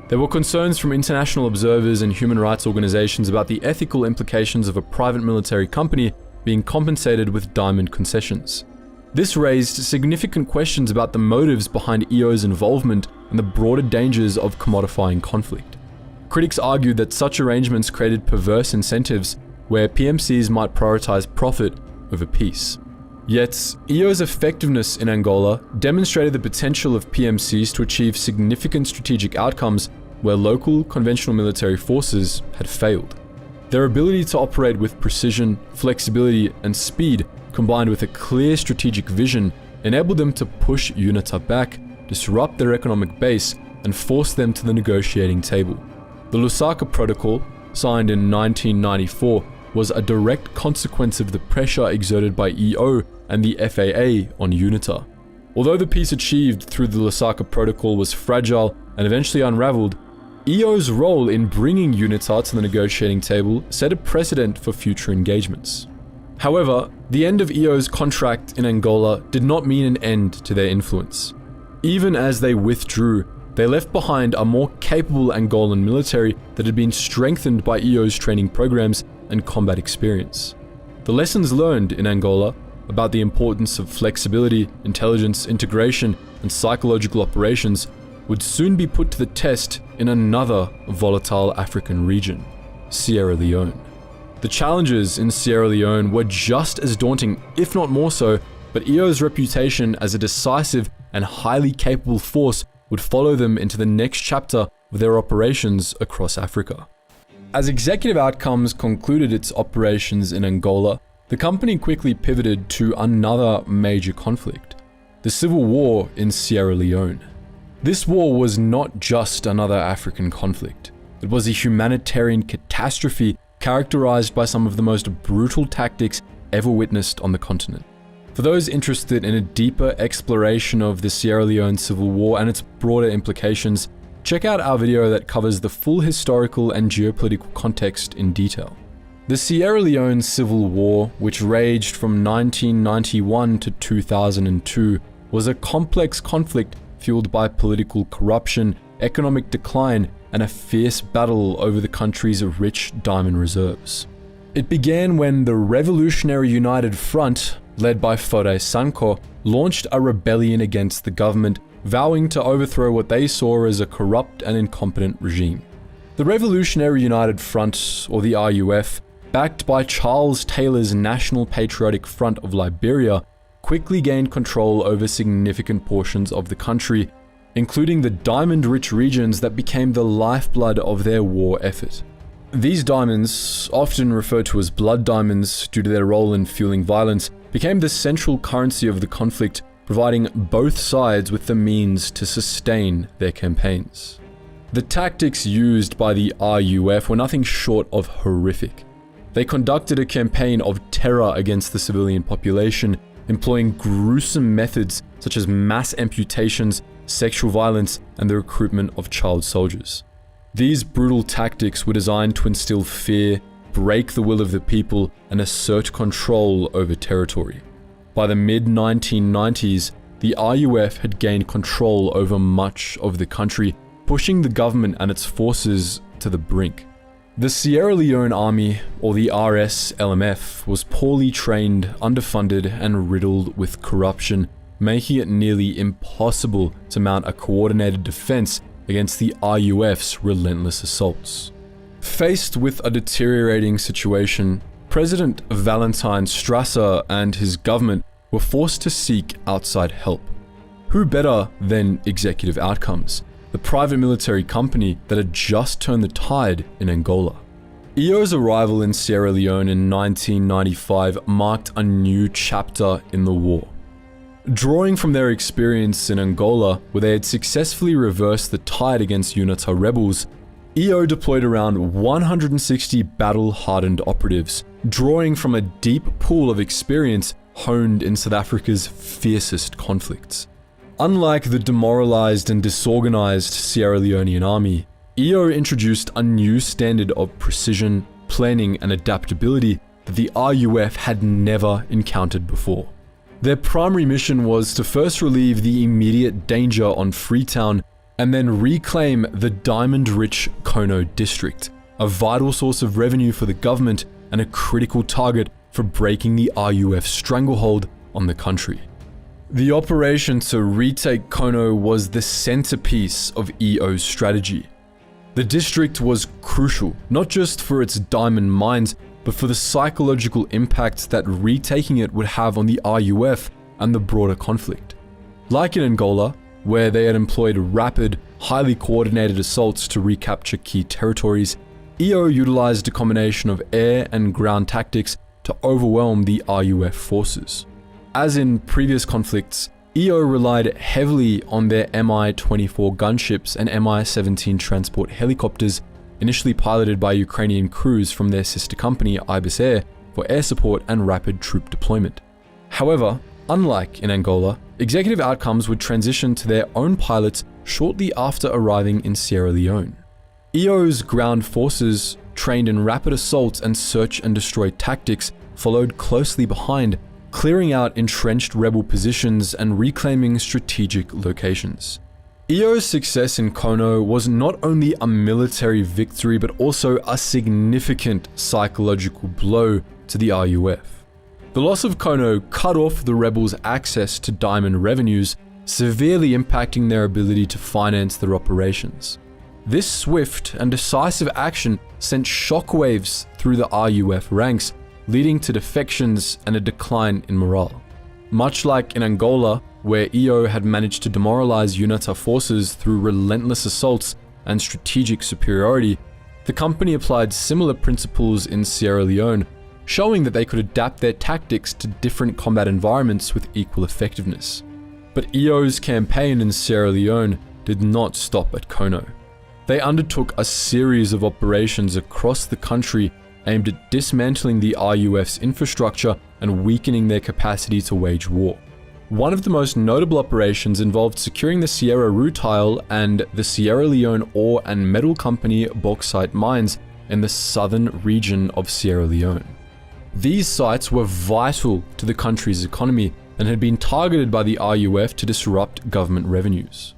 There were concerns from international observers and human rights organizations about the ethical implications of a private military company being compensated with diamond concessions. This raised significant questions about the motives behind EO's involvement and the broader dangers of commodifying conflict. Critics argued that such arrangements created perverse incentives where PMCs might prioritize profit over peace. Yet, EO's effectiveness in Angola demonstrated the potential of PMCs to achieve significant strategic outcomes where local conventional military forces had failed. Their ability to operate with precision, flexibility, and speed, combined with a clear strategic vision, enabled them to push UNITA back, disrupt their economic base, and force them to the negotiating table. The Lusaka Protocol, signed in 1994, was a direct consequence of the pressure exerted by EO and the FAA on UNITA. Although the peace achieved through the Lusaka Protocol was fragile and eventually unraveled, EO's role in bringing UNITA to the negotiating table set a precedent for future engagements. However, the end of EO's contract in Angola did not mean an end to their influence. Even as they withdrew, they left behind a more capable Angolan military that had been strengthened by EO's training programs and combat experience. The lessons learned in Angola about the importance of flexibility, intelligence, integration, and psychological operations would soon be put to the test in another volatile African region, Sierra Leone. The challenges in Sierra Leone were just as daunting, if not more so, but EO's reputation as a decisive and highly capable force would follow them into the next chapter of their operations across Africa. As executive outcomes concluded its operations in Angola, the company quickly pivoted to another major conflict, the civil war in Sierra Leone. This war was not just another African conflict. It was a humanitarian catastrophe characterized by some of the most brutal tactics ever witnessed on the continent. For those interested in a deeper exploration of the Sierra Leone Civil War and its broader implications, check out our video that covers the full historical and geopolitical context in detail. The Sierra Leone Civil War, which raged from 1991 to 2002, was a complex conflict fueled by political corruption, economic decline, and a fierce battle over the country's rich diamond reserves. It began when the Revolutionary United Front, led by Foday Sanko, launched a rebellion against the government, vowing to overthrow what they saw as a corrupt and incompetent regime. The Revolutionary United Front, or the RUF, backed by Charles Taylor's National Patriotic Front of Liberia, quickly gained control over significant portions of the country, including the diamond-rich regions that became the lifeblood of their war effort. These diamonds, often referred to as blood diamonds due to their role in fueling violence, became the central currency of the conflict, providing both sides with the means to sustain their campaigns. The tactics used by the RUF were nothing short of horrific. They conducted a campaign of terror against the civilian population, employing gruesome methods such as mass amputations, sexual violence, and the recruitment of child soldiers. These brutal tactics were designed to instill fear, break the will of the people, and assert control over territory. By the mid-1990s, the RUF had gained control over much of the country, pushing the government and its forces to the brink. The Sierra Leone Army, or the RSLMF, was poorly trained, underfunded, and riddled with corruption, making it nearly impossible to mount a coordinated defense against the RUF's relentless assaults. Faced with a deteriorating situation, President Valentine Strasser and his government were forced to seek outside help. Who better than Executive Outcomes, the private military company that had just turned the tide in Angola? EO's arrival in Sierra Leone in 1995 marked a new chapter in the war. Drawing from their experience in Angola, where they had successfully reversed the tide against UNITA rebels, EO deployed around 160 battle-hardened operatives, drawing from a deep pool of experience honed in South Africa's fiercest conflicts. Unlike the demoralized and disorganized Sierra Leonean army, EO introduced a new standard of precision, planning, and adaptability that the RUF had never encountered before. Their primary mission was to first relieve the immediate danger on Freetown and then reclaim the diamond-rich Kono district, a vital source of revenue for the government and a critical target for breaking the RUF's stranglehold on the country. The operation to retake Kono was the centerpiece of EO's strategy. The district was crucial, not just for its diamond mines, but for the psychological impact that retaking it would have on the RUF and the broader conflict. Like in Angola, where they had employed rapid, highly coordinated assaults to recapture key territories, EO utilized a combination of air and ground tactics to overwhelm the RUF forces. As in previous conflicts, EO relied heavily on their Mi-24 gunships and Mi-17 transport helicopters, initially piloted by Ukrainian crews from their sister company Ibis Air for air support and rapid troop deployment. However, unlike in Angola, Executive Outcomes would transition to their own pilots shortly after arriving in Sierra Leone. EO's ground forces, trained in rapid assaults and search and destroy tactics, followed closely behind, clearing out entrenched rebel positions and reclaiming strategic locations. EO's success in Kono was not only a military victory but also a significant psychological blow to the RUF. The loss of Kono cut off the rebels' access to diamond revenues, severely impacting their ability to finance their operations. This swift and decisive action sent shockwaves through the RUF ranks, leading to defections and a decline in morale. Much like in Angola, where EO had managed to demoralize UNITA forces through relentless assaults and strategic superiority, the company applied similar principles in Sierra Leone, showing that they could adapt their tactics to different combat environments with equal effectiveness. But EO's campaign in Sierra Leone did not stop at Kono. They undertook a series of operations across the country aimed at dismantling the RUF's infrastructure and weakening their capacity to wage war. One of the most notable operations involved securing the Sierra Rutile and the Sierra Leone Ore and Metal Company bauxite mines in the southern region of Sierra Leone. These sites were vital to the country's economy and had been targeted by the RUF to disrupt government revenues.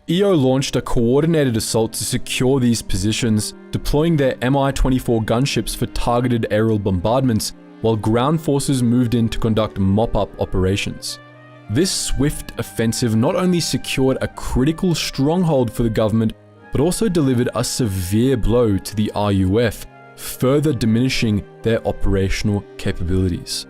EO launched a coordinated assault to secure these positions, deploying their Mi-24 gunships for targeted aerial bombardments, while ground forces moved in to conduct mop-up operations. This swift offensive not only secured a critical stronghold for the government, but also delivered a severe blow to the RUF, further diminishing their operational capabilities.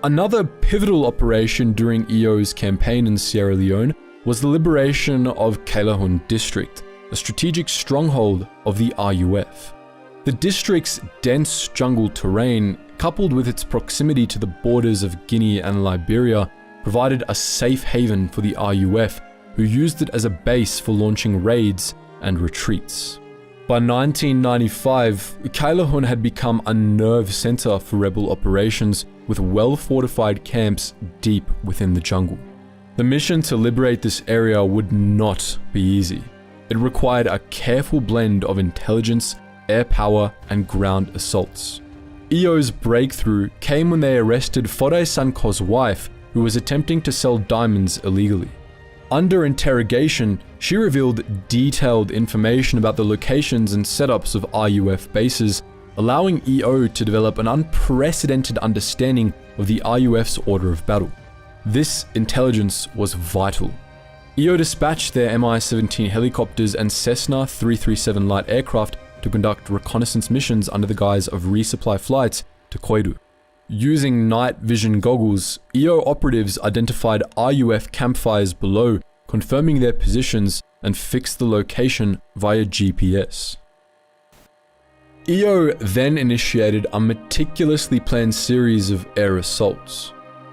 Another pivotal operation during EO's campaign in Sierra Leone was the liberation of Kailahun district, a strategic stronghold of the RUF. The district's dense jungle terrain, coupled with its proximity to the borders of Guinea and Liberia, provided a safe haven for the RUF, who used it as a base for launching raids and retreats. By 1995, Kailahun had become a nerve center for rebel operations with well-fortified camps deep within the jungle. The mission to liberate this area would not be easy. It required a careful blend of intelligence, air power, and ground assaults. EO's breakthrough came when they arrested Foday Sanko's wife, who was attempting to sell diamonds illegally. Under interrogation, she revealed detailed information about the locations and setups of RUF bases, allowing EO to develop an unprecedented understanding of the RUF's order of battle. This intelligence was vital. EO dispatched their Mi-17 helicopters and Cessna 337 light aircraft to conduct reconnaissance missions under the guise of resupply flights to Koidu. Using night vision goggles, EO operatives identified RUF campfires below, confirming their positions, and fixed the location via GPS. EO then initiated a meticulously planned series of air assaults.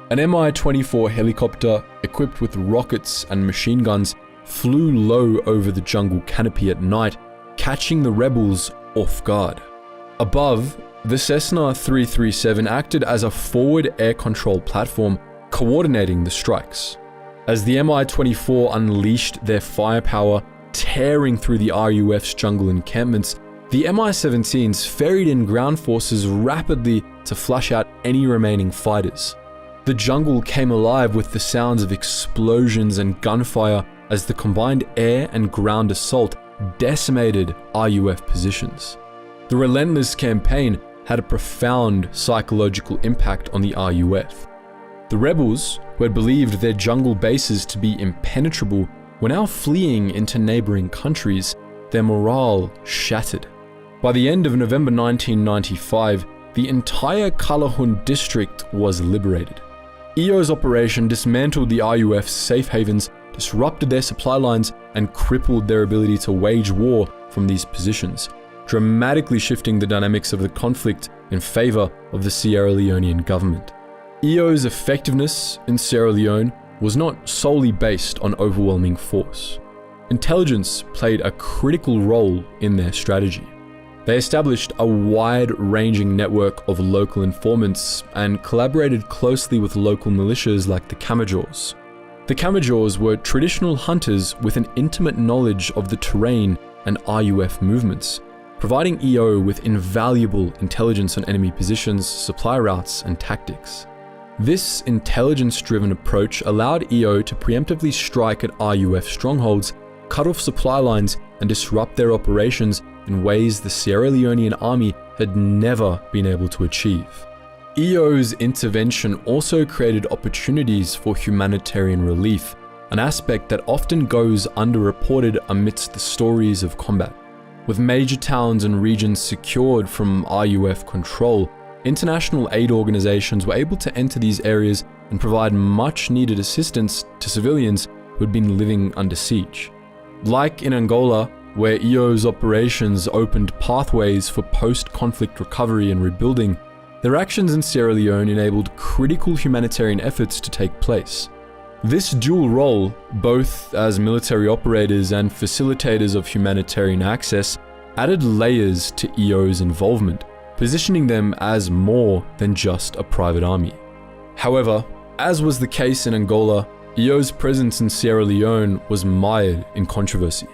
An Mi-24 helicopter, equipped with rockets and machine guns, flew low over the jungle canopy at night, catching the rebels off guard. Above, the Cessna 337 acted as a forward air control platform, coordinating the strikes. As the Mi-24 unleashed their firepower, tearing through the RUF's jungle encampments, the Mi-17s ferried in ground forces rapidly to flush out any remaining fighters. The jungle came alive with the sounds of explosions and gunfire as the combined air and ground assault decimated RUF positions. The relentless campaign had a profound psychological impact on the RUF. The rebels, who had believed their jungle bases to be impenetrable, were now fleeing into neighboring countries, their morale shattered. By the end of November 1995, the entire Kailahun district was liberated. EO's operation dismantled the RUF's safe havens, disrupted their supply lines, and crippled their ability to wage war from these positions, dramatically shifting the dynamics of the conflict in favor of the Sierra Leonean government. EO's effectiveness in Sierra Leone was not solely based on overwhelming force. Intelligence played a critical role in their strategy. They established a wide-ranging network of local informants and collaborated closely with local militias like the Kamajors. The Kamajors were traditional hunters with an intimate knowledge of the terrain and RUF movements, providing EO with invaluable intelligence on enemy positions, supply routes, and tactics. This intelligence-driven approach allowed EO to preemptively strike at RUF strongholds, cut off supply lines, and disrupt their operations in ways the Sierra Leonean army had never been able to achieve. EO's intervention also created opportunities for humanitarian relief, an aspect that often goes underreported amidst the stories of combat. With major towns and regions secured from RUF control, international aid organizations were able to enter these areas and provide much-needed assistance to civilians who had been living under siege. Like in Angola, where EO's operations opened pathways for post-conflict recovery and rebuilding, their actions in Sierra Leone enabled critical humanitarian efforts to take place. This dual role, both as military operators and facilitators of humanitarian access, added layers to EO's involvement, positioning them as more than just a private army. However, as was the case in Angola, EO's presence in Sierra Leone was mired in controversy.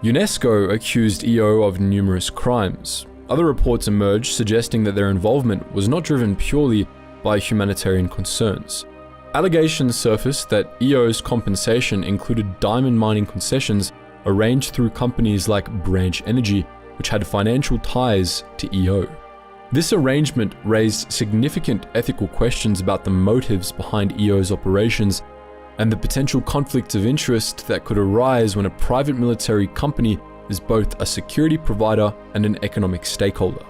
UNESCO accused EO of numerous crimes. Other reports emerged suggesting that their involvement was not driven purely by humanitarian concerns. Allegations surfaced that EO's compensation included diamond mining concessions arranged through companies like Branch Energy, which had financial ties to EO. This arrangement raised significant ethical questions about the motives behind EO's operations and the potential conflicts of interest that could arise when a private military company is both a security provider and an economic stakeholder.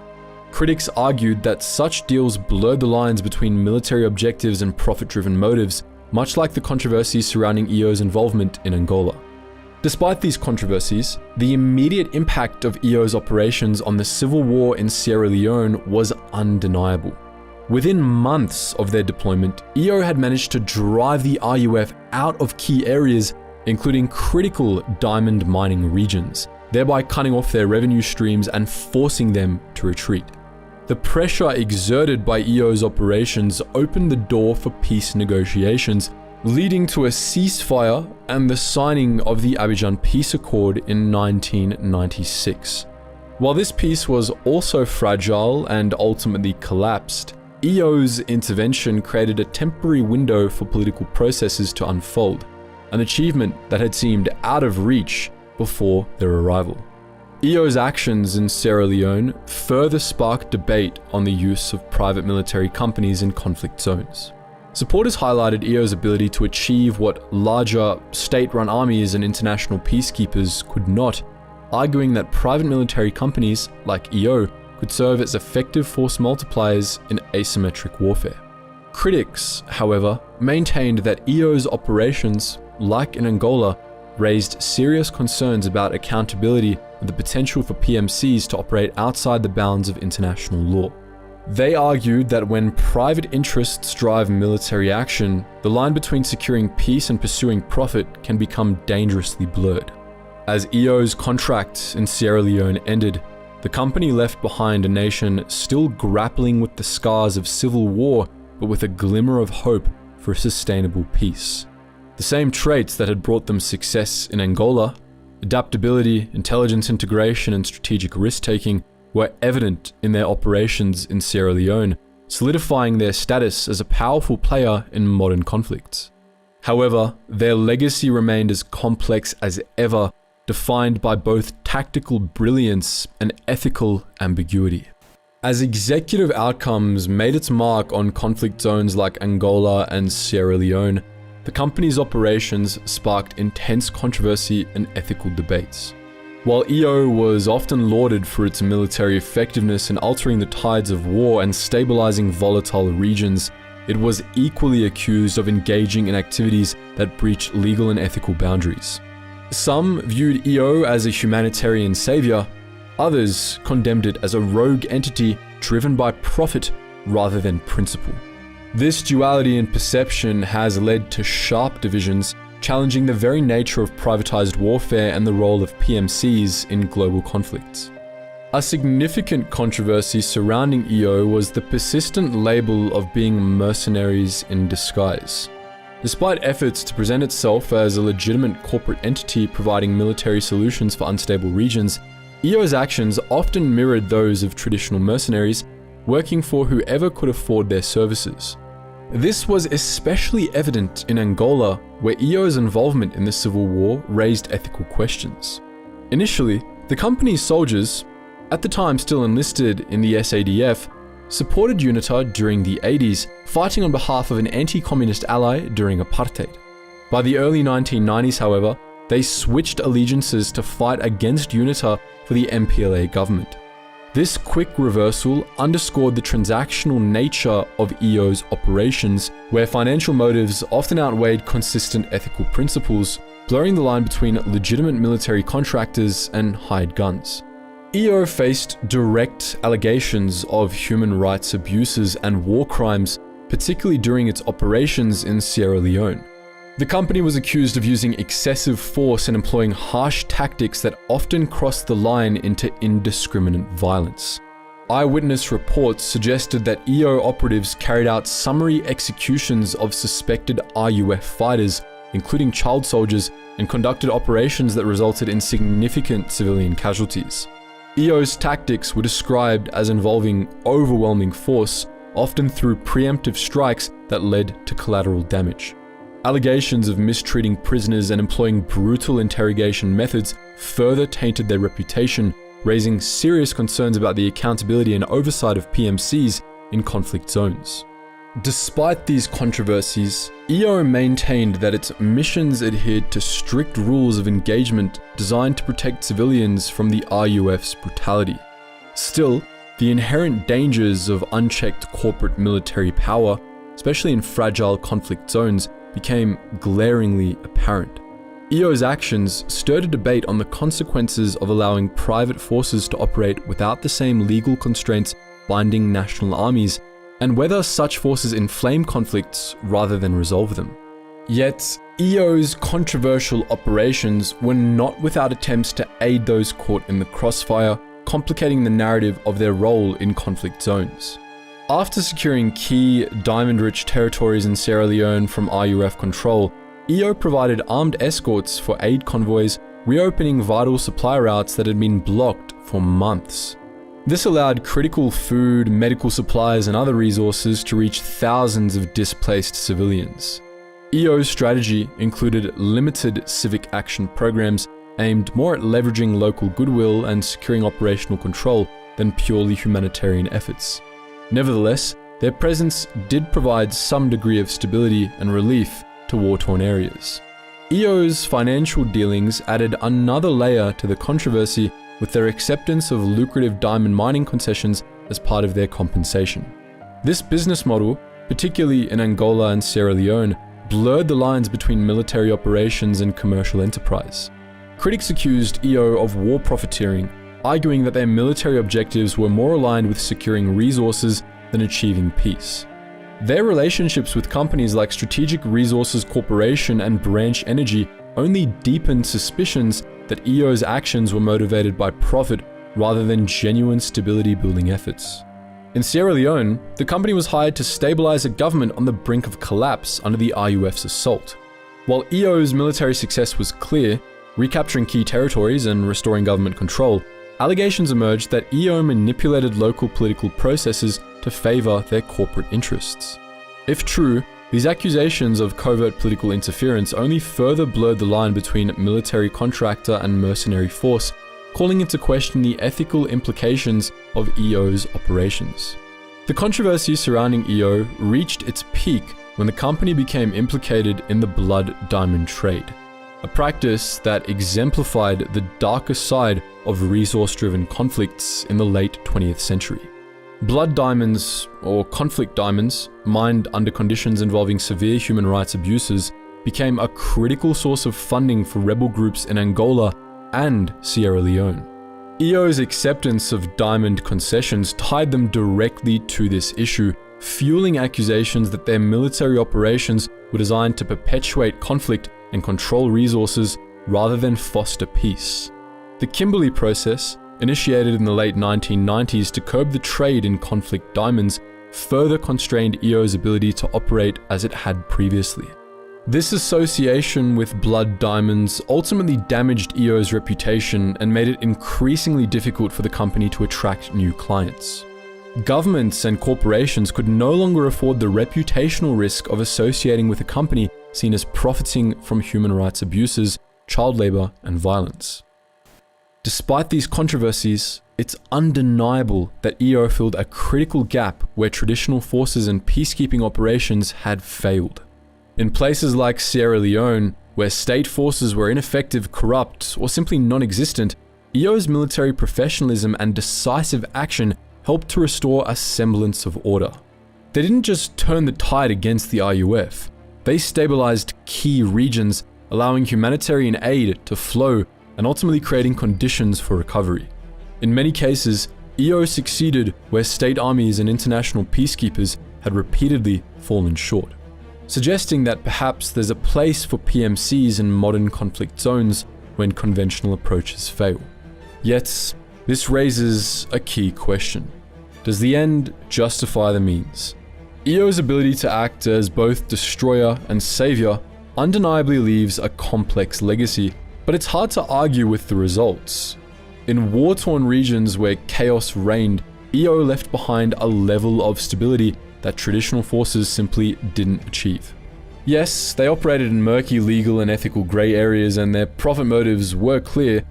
Critics argued that such deals blurred the lines between military objectives and profit-driven motives, much like the controversies surrounding EO's involvement in Angola. Despite these controversies, the immediate impact of EO's operations on the civil war in Sierra Leone was undeniable. Within months of their deployment, EO had managed to drive the RUF out of key areas, including critical diamond mining regions, thereby cutting off their revenue streams and forcing them to retreat. The pressure exerted by EO's operations opened the door for peace negotiations, leading to a ceasefire and the signing of the Abidjan Peace Accord in 1996. While this peace was also fragile and ultimately collapsed, EO's intervention created a temporary window for political processes to unfold, an achievement that had seemed out of reach before their arrival. EO's actions in Sierra Leone further sparked debate on the use of private military companies in conflict zones. Supporters highlighted EO's ability to achieve what larger state-run armies and international peacekeepers could not, arguing that private military companies, like EO, could serve as effective force multipliers in asymmetric warfare. Critics, however, maintained that EO's operations, like in Angola, raised serious concerns about accountability and the potential for PMCs to operate outside the bounds of international law. They argued that when private interests drive military action, the line between securing peace and pursuing profit can become dangerously blurred. As EO's contract in Sierra Leone ended, the company left behind a nation still grappling with the scars of civil war, but with a glimmer of hope for a sustainable peace. The same traits that had brought them success in Angola, adaptability, intelligence integration, and strategic risk-taking, were evident in their operations in Sierra Leone, solidifying their status as a powerful player in modern conflicts. However, their legacy remained as complex as ever, defined by both tactical brilliance and ethical ambiguity. As executive outcomes made its mark on conflict zones like Angola and Sierra Leone, the company's operations sparked intense controversy and ethical debates. While EO was often lauded for its military effectiveness in altering the tides of war and stabilizing volatile regions, it was equally accused of engaging in activities that breached legal and ethical boundaries. Some viewed EO as a humanitarian savior, others condemned it as a rogue entity driven by profit rather than principle. This duality in perception has led to sharp divisions, challenging the very nature of privatized warfare and the role of PMCs in global conflicts. A significant controversy surrounding EO was the persistent label of being mercenaries in disguise. Despite efforts to present itself as a legitimate corporate entity providing military solutions for unstable regions, EO's actions often mirrored those of traditional mercenaries, working for whoever could afford their services. This was especially evident in Angola, where EO's involvement in the civil war raised ethical questions. Initially, the company's soldiers, at the time still enlisted in the SADF, supported UNITA during the 80s, fighting on behalf of an anti-communist ally during apartheid. By the early 1990s, however, they switched allegiances to fight against UNITA for the MPLA government. This quick reversal underscored the transactional nature of EO's operations, where financial motives often outweighed consistent ethical principles, blurring the line between legitimate military contractors and hired guns. EO faced direct allegations of human rights abuses and war crimes, particularly during its operations in Sierra Leone. The company was accused of using excessive force and employing harsh tactics that often crossed the line into indiscriminate violence. Eyewitness reports suggested that EO operatives carried out summary executions of suspected RUF fighters, including child soldiers, and conducted operations that resulted in significant civilian casualties. EO's tactics were described as involving overwhelming force, often through preemptive strikes that led to collateral damage. Allegations of mistreating prisoners and employing brutal interrogation methods further tainted their reputation, raising serious concerns about the accountability and oversight of PMCs in conflict zones. Despite these controversies, EO maintained that its missions adhered to strict rules of engagement designed to protect civilians from the RUF's brutality. Still, the inherent dangers of unchecked corporate military power, especially in fragile conflict zones, became glaringly apparent. EO's actions stirred a debate on the consequences of allowing private forces to operate without the same legal constraints binding national armies, and whether such forces inflame conflicts rather than resolve them. Yet, EO's controversial operations were not without attempts to aid those caught in the crossfire, complicating the narrative of their role in conflict zones. After securing key diamond-rich territories in Sierra Leone from RUF control, EO provided armed escorts for aid convoys, reopening vital supply routes that had been blocked for months. This allowed critical food, medical supplies, and other resources to reach thousands of displaced civilians. EO's strategy included limited civic action programs aimed more at leveraging local goodwill and securing operational control than purely humanitarian efforts. Nevertheless, their presence did provide some degree of stability and relief to war-torn areas. EO's financial dealings added another layer to the controversy with their acceptance of lucrative diamond mining concessions as part of their compensation. This business model, particularly in Angola and Sierra Leone, blurred the lines between military operations and commercial enterprise. Critics accused EO of war profiteering, arguing that their military objectives were more aligned with securing resources than achieving peace. Their relationships with companies like Strategic Resources Corporation and Branch Energy only deepened suspicions that EO's actions were motivated by profit rather than genuine stability-building efforts. In Sierra Leone, the company was hired to stabilize a government on the brink of collapse under the RUF's assault. While EO's military success was clear, recapturing key territories and restoring government control, allegations emerged that EO manipulated local political processes to favor their corporate interests. If true, these accusations of covert political interference only further blurred the line between military contractor and mercenary force, calling into question the ethical implications of EO's operations. The controversy surrounding EO reached its peak when the company became implicated in the blood diamond trade, a practice that exemplified the darker side of resource-driven conflicts in the late 20th century. Blood diamonds, or conflict diamonds, mined under conditions involving severe human rights abuses, became a critical source of funding for rebel groups in Angola and Sierra Leone. EO's acceptance of diamond concessions tied them directly to this issue, fueling accusations that their military operations were designed to perpetuate conflict and control resources rather than foster peace. The Kimberley process, initiated in the late 1990s to curb the trade in conflict diamonds, further constrained EO's ability to operate as it had previously. This association with blood diamonds ultimately damaged EO's reputation and made it increasingly difficult for the company to attract new clients. Governments and corporations could no longer afford the reputational risk of associating with a company seen as profiting from human rights abuses, child labor, and violence. Despite these controversies, it's undeniable that EO filled a critical gap where traditional forces and peacekeeping operations had failed. In places like Sierra Leone, where state forces were ineffective, corrupt, or simply non-existent, EO's military professionalism and decisive action helped to restore a semblance of order. They didn't just turn the tide against the RUF, they stabilized key regions, allowing humanitarian aid to flow and ultimately creating conditions for recovery. In many cases, EO succeeded where state armies and international peacekeepers had repeatedly fallen short, suggesting that perhaps there's a place for PMCs in modern conflict zones when conventional approaches fail. Yet, this raises a key question. Does the end justify the means? EO's ability to act as both destroyer and savior undeniably leaves a complex legacy, but it's hard to argue with the results. In war-torn regions where chaos reigned, EO left behind a level of stability that traditional forces simply didn't achieve. Yes, they operated in murky legal and ethical grey areas and their profit motives were clear,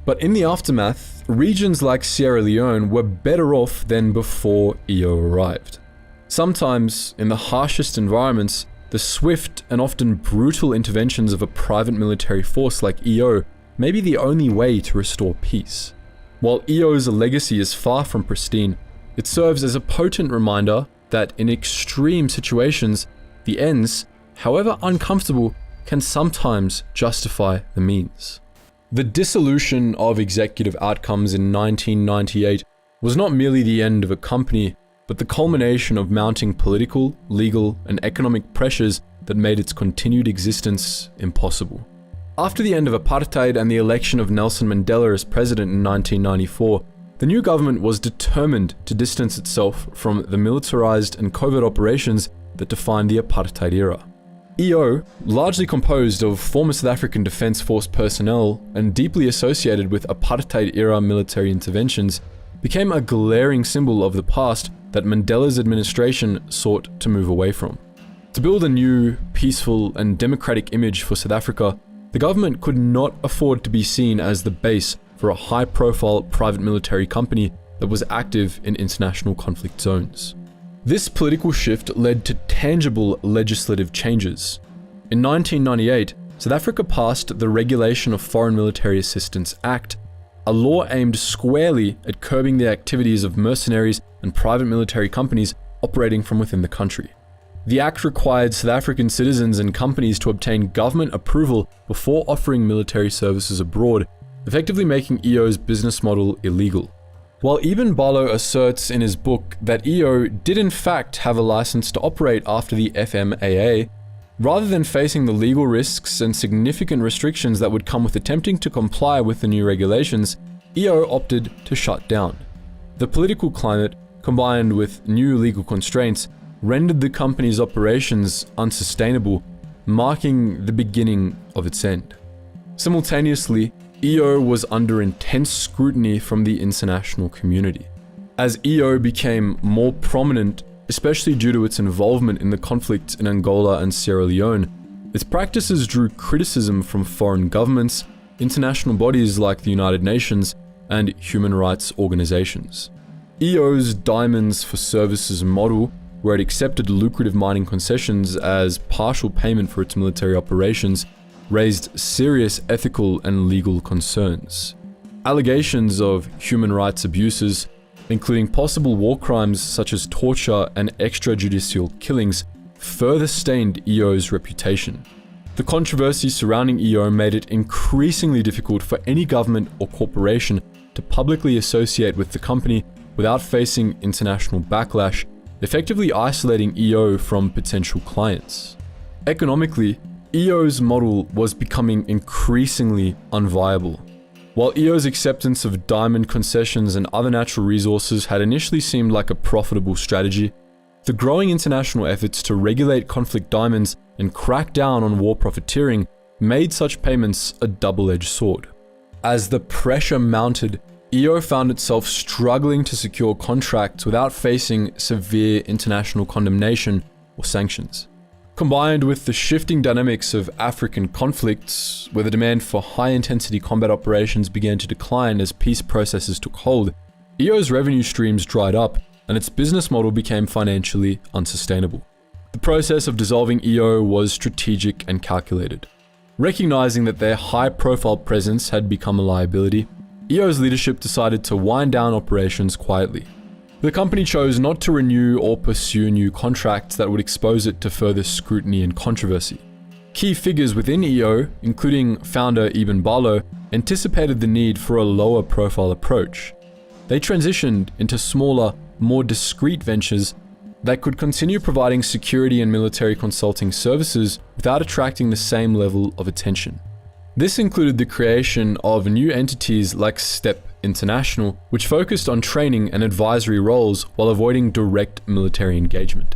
but in the aftermath, regions like Sierra Leone were better off than before EO arrived. Sometimes, in the harshest environments, the swift and often brutal interventions of a private military force like EO may be the only way to restore peace. While EO's legacy is far from pristine, It serves as a potent reminder that in extreme situations, the ends, however uncomfortable, can sometimes justify the means. The dissolution of executive outcomes in 1998 was not merely the end of a company, but the culmination of mounting political, legal, and economic pressures that made its continued existence impossible. After the end of apartheid and the election of Nelson Mandela as president in 1994, the new government was determined to distance itself from the militarized and covert operations that defined the apartheid era. EO, largely composed of former South African Defence Force personnel and deeply associated with apartheid-era military interventions, became a glaring symbol of the past that Mandela's administration sought to move away from. To build a new, peaceful, and democratic image for South Africa, the government could not afford to be seen as the base for a high-profile private military company that was active in international conflict zones. This political shift led to tangible legislative changes. In 1998, South Africa passed the Regulation of Foreign Military Assistance Act, a law aimed squarely at curbing the activities of mercenaries and private military companies operating from within the country. The act required South African citizens and companies to obtain government approval before offering military services abroad, effectively making EO's business model illegal. While Eben Barlow asserts in his book that EO did in fact have a license to operate after the FMAA, rather than facing the legal risks and significant restrictions that would come with attempting to comply with the new regulations, EO opted to shut down. The political climate, combined with new legal constraints, rendered the company's operations unsustainable, marking the beginning of its end. Simultaneously, EO was under intense scrutiny from the international community. As EO became more prominent, especially due to its involvement in the conflicts in Angola and Sierra Leone, its practices drew criticism from foreign governments, international bodies like the United Nations, and human rights organizations. EO's Diamonds for Services model, where it accepted lucrative mining concessions as partial payment for its military operations, raised serious ethical and legal concerns. Allegations of human rights abuses, including possible war crimes such as torture and extrajudicial killings, further stained EO's reputation. The controversy surrounding EO made it increasingly difficult for any government or corporation to publicly associate with the company without facing international backlash, effectively isolating EO from potential clients. Economically, EO's model was becoming increasingly unviable. While EO's acceptance of diamond concessions and other natural resources had initially seemed like a profitable strategy, the growing international efforts to regulate conflict diamonds and crack down on war profiteering made such payments a double-edged sword. As the pressure mounted, EO found itself struggling to secure contracts without facing severe international condemnation or sanctions. Combined with the shifting dynamics of African conflicts, where the demand for high-intensity combat operations began to decline as peace processes took hold, EO's revenue streams dried up and its business model became financially unsustainable. The process of dissolving EO was strategic and calculated. Recognizing that their high-profile presence had become a liability, EO's leadership decided to wind down operations quietly. The company chose not to renew or pursue new contracts that would expose it to further scrutiny and controversy. Key figures within EO, including founder Eben Barlow, anticipated the need for a lower profile approach. They transitioned into smaller, more discreet ventures that could continue providing security and military consulting services without attracting the same level of attention. This included the creation of new entities like STEP International, which focused on training and advisory roles while avoiding direct military engagement.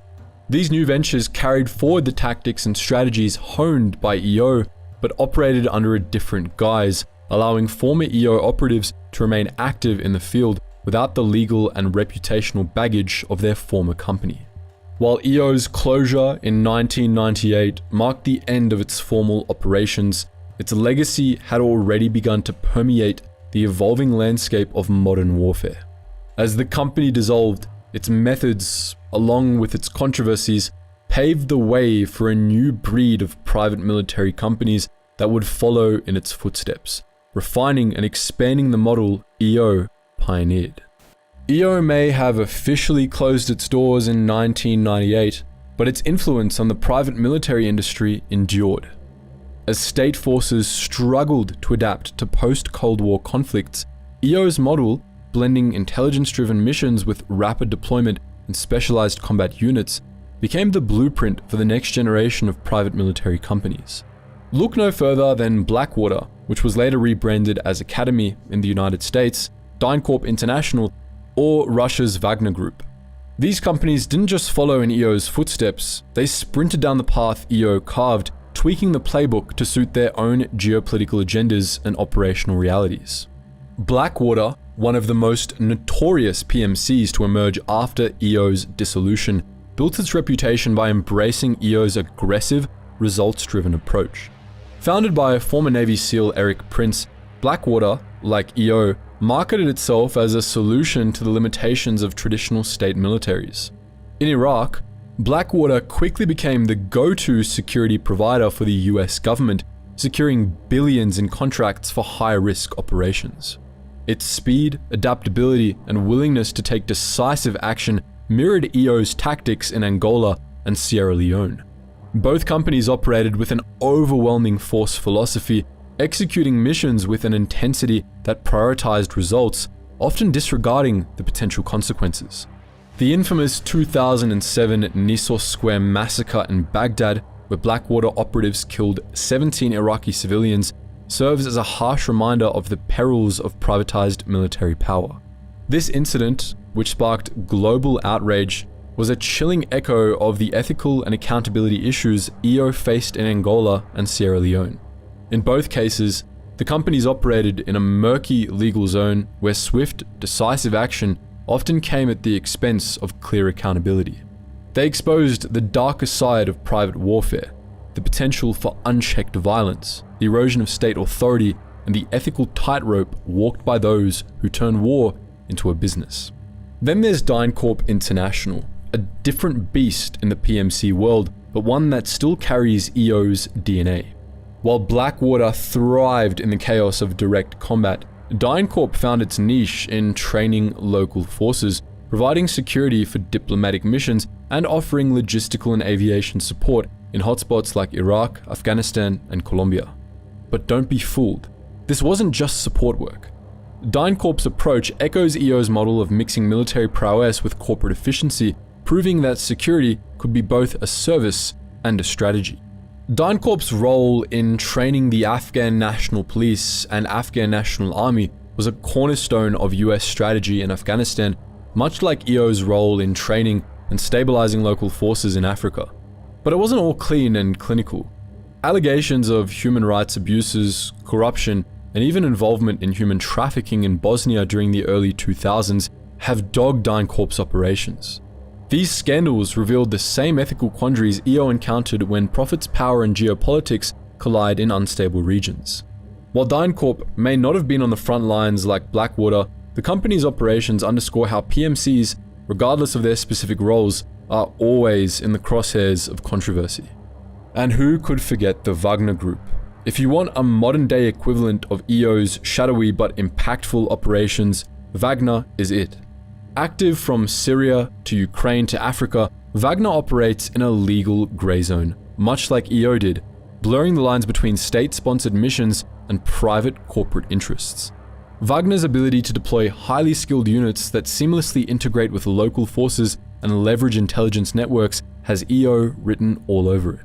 These new ventures carried forward the tactics and strategies honed by EO, but operated under a different guise, allowing former EO operatives to remain active in the field without the legal and reputational baggage of their former company. While EO's closure in 1998 marked the end of its formal operations, its legacy had already begun to permeate the evolving landscape of modern warfare. As the company dissolved, its methods, along with its controversies, paved the way for a new breed of private military companies that would follow in its footsteps, refining and expanding the model EO pioneered. EO may have officially closed its doors in 1998, but its influence on the private military industry endured. As state forces struggled to adapt to post-Cold War conflicts, EO's model, blending intelligence-driven missions with rapid deployment and specialized combat units, became the blueprint for the next generation of private military companies. Look no further than Blackwater, which was later rebranded as Academy in the United States, DynCorp International, or Russia's Wagner Group. These companies didn't just follow in EO's footsteps, they sprinted down the path EO carved, tweaking the playbook to suit their own geopolitical agendas and operational realities. Blackwater, one of the most notorious PMCs to emerge after EO's dissolution, built its reputation by embracing EO's aggressive, results-driven approach. Founded by former Navy SEAL Eric Prince, Blackwater, like EO, marketed itself as a solution to the limitations of traditional state militaries. In Iraq, Blackwater quickly became the go-to security provider for the US government, securing billions in contracts for high-risk operations. Its speed, adaptability, and willingness to take decisive action mirrored EO's tactics in Angola and Sierra Leone. Both companies operated with an overwhelming force philosophy, executing missions with an intensity that prioritized results, often disregarding the potential consequences. The infamous 2007 Nissos Square massacre in Baghdad, where Blackwater operatives killed 17 Iraqi civilians, serves as a harsh reminder of the perils of privatized military power. This incident, which sparked global outrage, was a chilling echo of the ethical and accountability issues EO faced in Angola and Sierra Leone. In both cases, the companies operated in a murky legal zone where swift, decisive action often came at the expense of clear accountability. They exposed the darker side of private warfare, the potential for unchecked violence, the erosion of state authority, and the ethical tightrope walked by those who turn war into a business. Then there's DynCorp International, a different beast in the PMC world, but one that still carries EO's DNA. While Blackwater thrived in the chaos of direct combat, DynCorp found its niche in training local forces, providing security for diplomatic missions and offering logistical and aviation support in hotspots like Iraq, Afghanistan, and Colombia. But don't be fooled. This wasn't just support work. DynCorp's approach echoes EO's model of mixing military prowess with corporate efficiency, proving that security could be both a service and a strategy. DynCorp's role in training the Afghan National Police and Afghan National Army was a cornerstone of US strategy in Afghanistan, much like EO's role in training and stabilizing local forces in Africa. But it wasn't all clean and clinical. Allegations of human rights abuses, corruption, and even involvement in human trafficking in Bosnia during the early 2000s have dogged DynCorp's operations. These scandals revealed the same ethical quandaries EO encountered when profits, power, and geopolitics collide in unstable regions. While DynCorp may not have been on the front lines like Blackwater, the company's operations underscore how PMCs, regardless of their specific roles, are always in the crosshairs of controversy. And who could forget the Wagner Group? If you want a modern-day equivalent of EO's shadowy but impactful operations, Wagner is it. Active from Syria to Ukraine to Africa, Wagner operates in a legal grey zone, much like EO did, blurring the lines between state-sponsored missions and private corporate interests. Wagner's ability to deploy highly skilled units that seamlessly integrate with local forces and leverage intelligence networks has EO written all over it.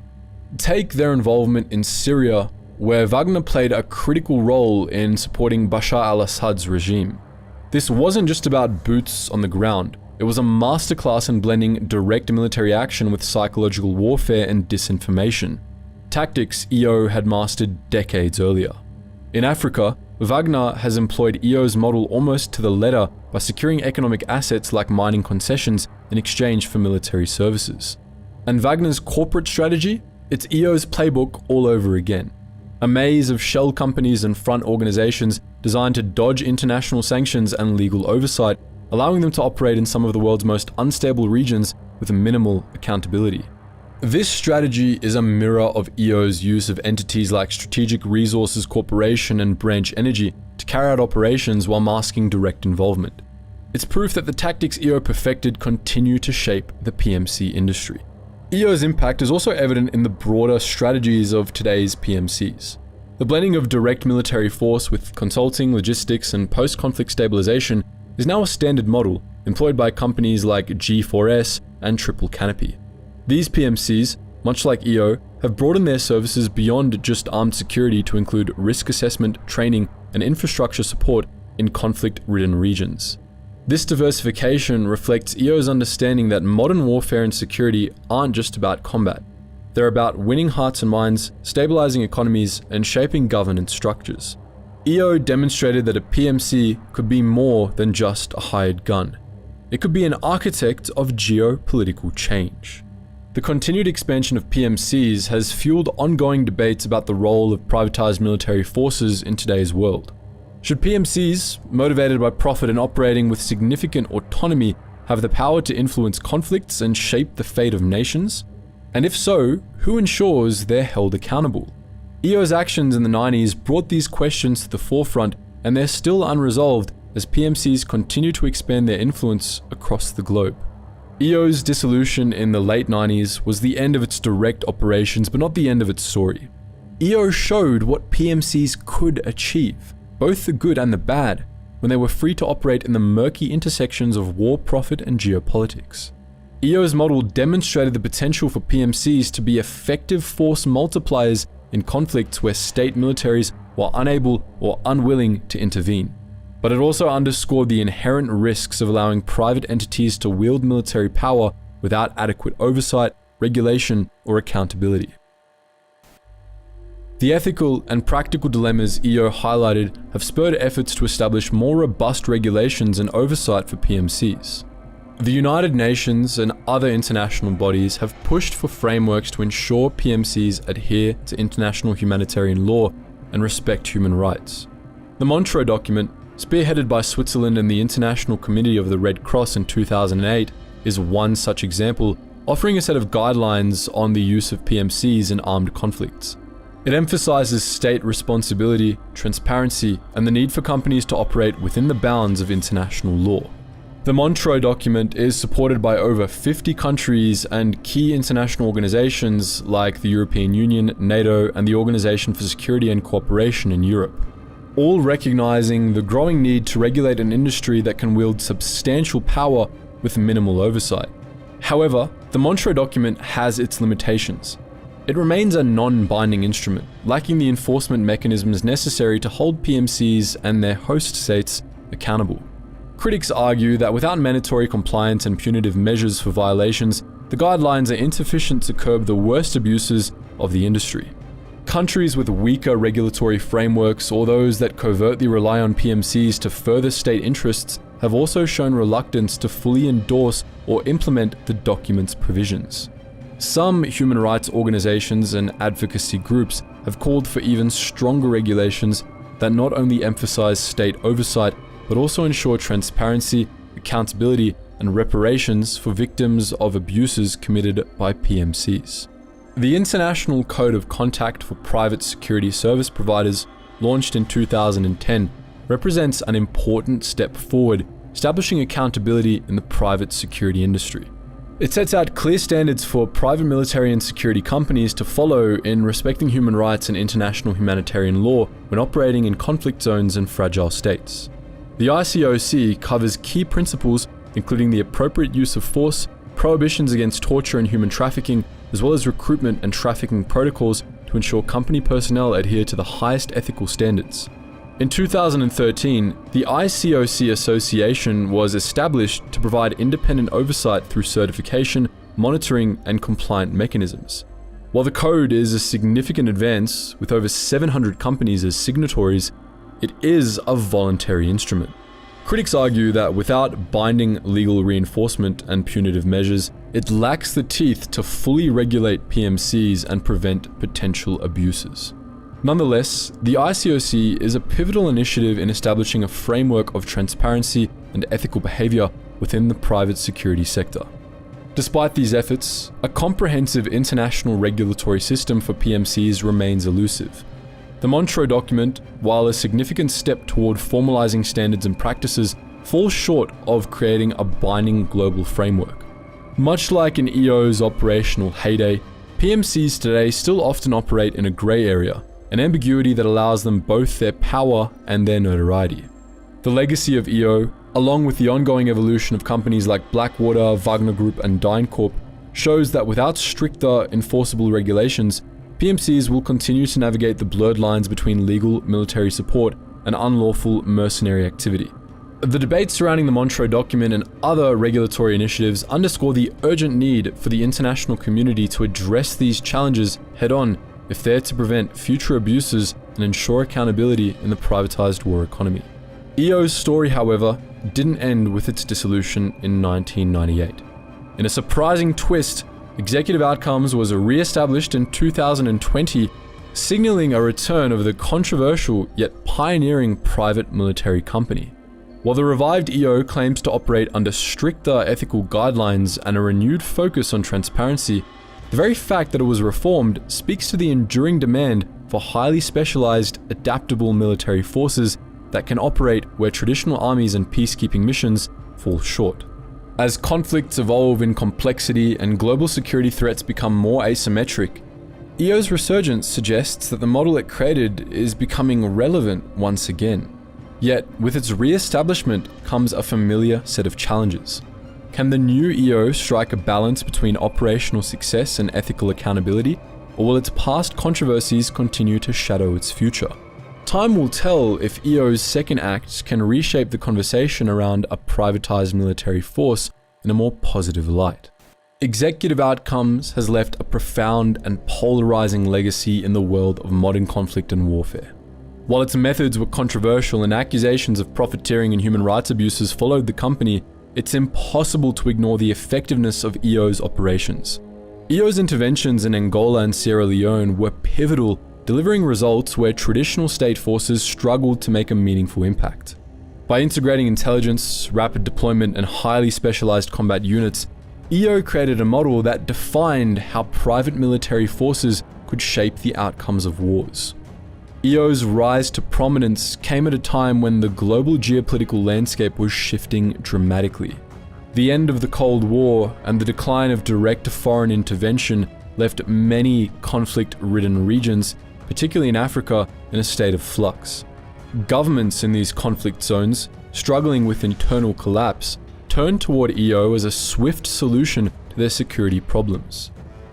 Take their involvement in Syria, where Wagner played a critical role in supporting Bashar al-Assad's regime. This wasn't just about boots on the ground. It was a masterclass in blending direct military action with psychological warfare and disinformation, tactics EO had mastered decades earlier. In Africa, Wagner has employed EO's model almost to the letter by securing economic assets like mining concessions in exchange for military services. And Wagner's corporate strategy? It's EO's playbook all over again. A maze of shell companies and front organizations designed to dodge international sanctions and legal oversight, allowing them to operate in some of the world's most unstable regions with minimal accountability. This strategy is a mirror of EO's use of entities like Strategic Resources Corporation and Branch Energy to carry out operations while masking direct involvement. It's proof that the tactics EO perfected continue to shape the PMC industry. EO's impact is also evident in the broader strategies of today's PMCs. The blending of direct military force with consulting, logistics, and post-conflict stabilization is now a standard model employed by companies like G4S and Triple Canopy. These PMCs, much like EO, have broadened their services beyond just armed security to include risk assessment, training, and infrastructure support in conflict-ridden regions. This diversification reflects EO's understanding that modern warfare and security aren't just about combat. They're about winning hearts and minds, stabilizing economies, and shaping governance structures. EO demonstrated that a PMC could be more than just a hired gun. It could be an architect of geopolitical change. The continued expansion of PMCs has fueled ongoing debates about the role of privatized military forces in today's world. Should PMCs, motivated by profit and operating with significant autonomy, have the power to influence conflicts and shape the fate of nations? And if so, who ensures they're held accountable? EO's actions in the 90s brought these questions to the forefront, and they're still unresolved as PMCs continue to expand their influence across the globe. EO's dissolution in the late 90s was the end of its direct operations, but not the end of its story. EO showed what PMCs could achieve, both the good and the bad, when they were free to operate in the murky intersections of war, profit, and geopolitics. EO's model demonstrated the potential for PMCs to be effective force multipliers in conflicts where state militaries were unable or unwilling to intervene. But it also underscored the inherent risks of allowing private entities to wield military power without adequate oversight, regulation, or accountability. The ethical and practical dilemmas EO highlighted have spurred efforts to establish more robust regulations and oversight for PMCs. The United Nations and other international bodies have pushed for frameworks to ensure PMCs adhere to international humanitarian law and respect human rights. The Montreux document, spearheaded by Switzerland and the International Committee of the Red Cross in 2008, is one such example, offering a set of guidelines on the use of PMCs in armed conflicts. It emphasizes state responsibility, transparency, and the need for companies to operate within the bounds of international law. The Montreux document is supported by over 50 countries and key international organizations like the European Union, NATO, and the Organization for Security and Cooperation in Europe, all recognizing the growing need to regulate an industry that can wield substantial power with minimal oversight. However, the Montreux document has its limitations. It remains a non-binding instrument, lacking the enforcement mechanisms necessary to hold PMCs and their host states accountable. Critics argue that without mandatory compliance and punitive measures for violations, the guidelines are insufficient to curb the worst abuses of the industry. Countries with weaker regulatory frameworks or those that covertly rely on PMCs to further state interests have also shown reluctance to fully endorse or implement the document's provisions. Some human rights organizations and advocacy groups have called for even stronger regulations that not only emphasize state oversight, but also ensure transparency, accountability, and reparations for victims of abuses committed by PMCs. The International Code of Conduct for Private Security Service Providers, launched in 2010, represents an important step forward, establishing accountability in the private security industry. It sets out clear standards for private military and security companies to follow in respecting human rights and international humanitarian law when operating in conflict zones and fragile states. The ICOC covers key principles including the appropriate use of force, prohibitions against torture and human trafficking, as well as recruitment and trafficking protocols to ensure company personnel adhere to the highest ethical standards. In 2013, the ICOC Association was established to provide independent oversight through certification, monitoring, and compliant mechanisms. While the code is a significant advance, with over 700 companies as signatories, it is a voluntary instrument. Critics argue that without binding legal reinforcement and punitive measures, it lacks the teeth to fully regulate PMCs and prevent potential abuses. Nonetheless, the ICOC is a pivotal initiative in establishing a framework of transparency and ethical behavior within the private security sector. Despite these efforts, a comprehensive international regulatory system for PMCs remains elusive. The Montreux document, while a significant step toward formalizing standards and practices, falls short of creating a binding global framework. Much like in EO's operational heyday, PMCs today still often operate in a grey area, an ambiguity that allows them both their power and their notoriety. The legacy of EO, along with the ongoing evolution of companies like Blackwater, Wagner Group and DynCorp, shows that without stricter enforceable regulations, PMCs will continue to navigate the blurred lines between legal military support and unlawful mercenary activity. The debate surrounding the Montreux document and other regulatory initiatives underscore the urgent need for the international community to address these challenges head-on if they're to prevent future abuses and ensure accountability in the privatized war economy. EO's story, however, didn't end with its dissolution in 1998. In a surprising twist, Executive Outcomes was re-established in 2020, signaling a return of the controversial yet pioneering private military company. While the revived EO claims to operate under stricter ethical guidelines and a renewed focus on transparency, the very fact that it was reformed speaks to the enduring demand for highly specialized, adaptable military forces that can operate where traditional armies and peacekeeping missions fall short. As conflicts evolve in complexity and global security threats become more asymmetric, EO's resurgence suggests that the model it created is becoming relevant once again. Yet, with its re-establishment comes a familiar set of challenges. Can the new EO strike a balance between operational success and ethical accountability, or will its past controversies continue to shadow its future? Time will tell if EO's second act can reshape the conversation around a privatized military force in a more positive light. Executive Outcomes has left a profound and polarizing legacy in the world of modern conflict and warfare. While its methods were controversial and accusations of profiteering and human rights abuses followed the company, it's impossible to ignore the effectiveness of EO's operations. EO's interventions in Angola and Sierra Leone were pivotal, delivering results where traditional state forces struggled to make a meaningful impact. By integrating intelligence, rapid deployment, and highly specialized combat units, EO created a model that defined how private military forces could shape the outcomes of wars. EO's rise to prominence came at a time when the global geopolitical landscape was shifting dramatically. The end of the Cold War and the decline of direct foreign intervention left many conflict-ridden regions, particularly in Africa, in a state of flux. Governments in these conflict zones, struggling with internal collapse, turned toward EO as a swift solution to their security problems.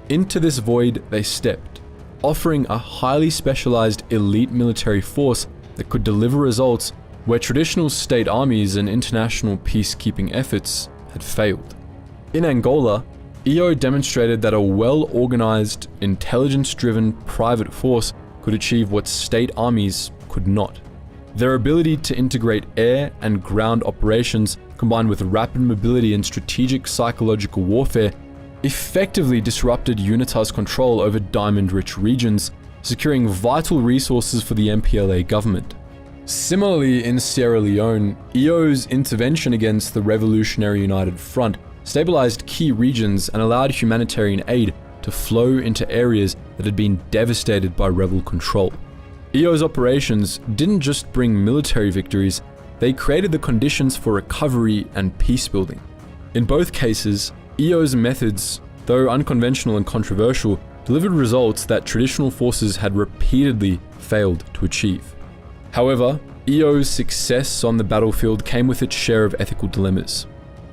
Into this void they stepped, offering a highly specialized elite military force that could deliver results where traditional state armies and international peacekeeping efforts had failed. In Angola, EO demonstrated that a well-organized, intelligence-driven private force could achieve what state armies could not. Their ability to integrate air and ground operations, combined with rapid mobility and strategic psychological warfare, effectively disrupted UNITA's control over diamond-rich regions, securing vital resources for the MPLA government. Similarly, in Sierra Leone, EO's intervention against the Revolutionary United Front stabilized key regions and allowed humanitarian aid to flow into areas that had been devastated by rebel control. EO's operations didn't just bring military victories, they created the conditions for recovery and peace building. In both cases, EO's methods, though unconventional and controversial, delivered results that traditional forces had repeatedly failed to achieve. However, EO's success on the battlefield came with its share of ethical dilemmas.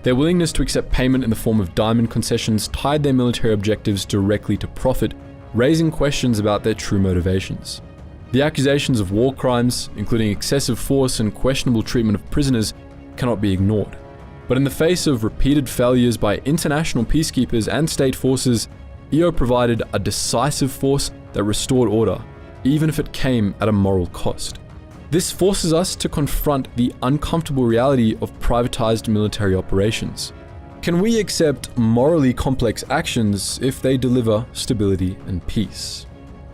Their willingness to accept payment in the form of diamond concessions tied their military objectives directly to profit, raising questions about their true motivations. The accusations of war crimes, including excessive force and questionable treatment of prisoners, cannot be ignored. But in the face of repeated failures by international peacekeepers and state forces, EO provided a decisive force that restored order, even if it came at a moral cost. This forces us to confront the uncomfortable reality of privatized military operations. Can we accept morally complex actions if they deliver stability and peace?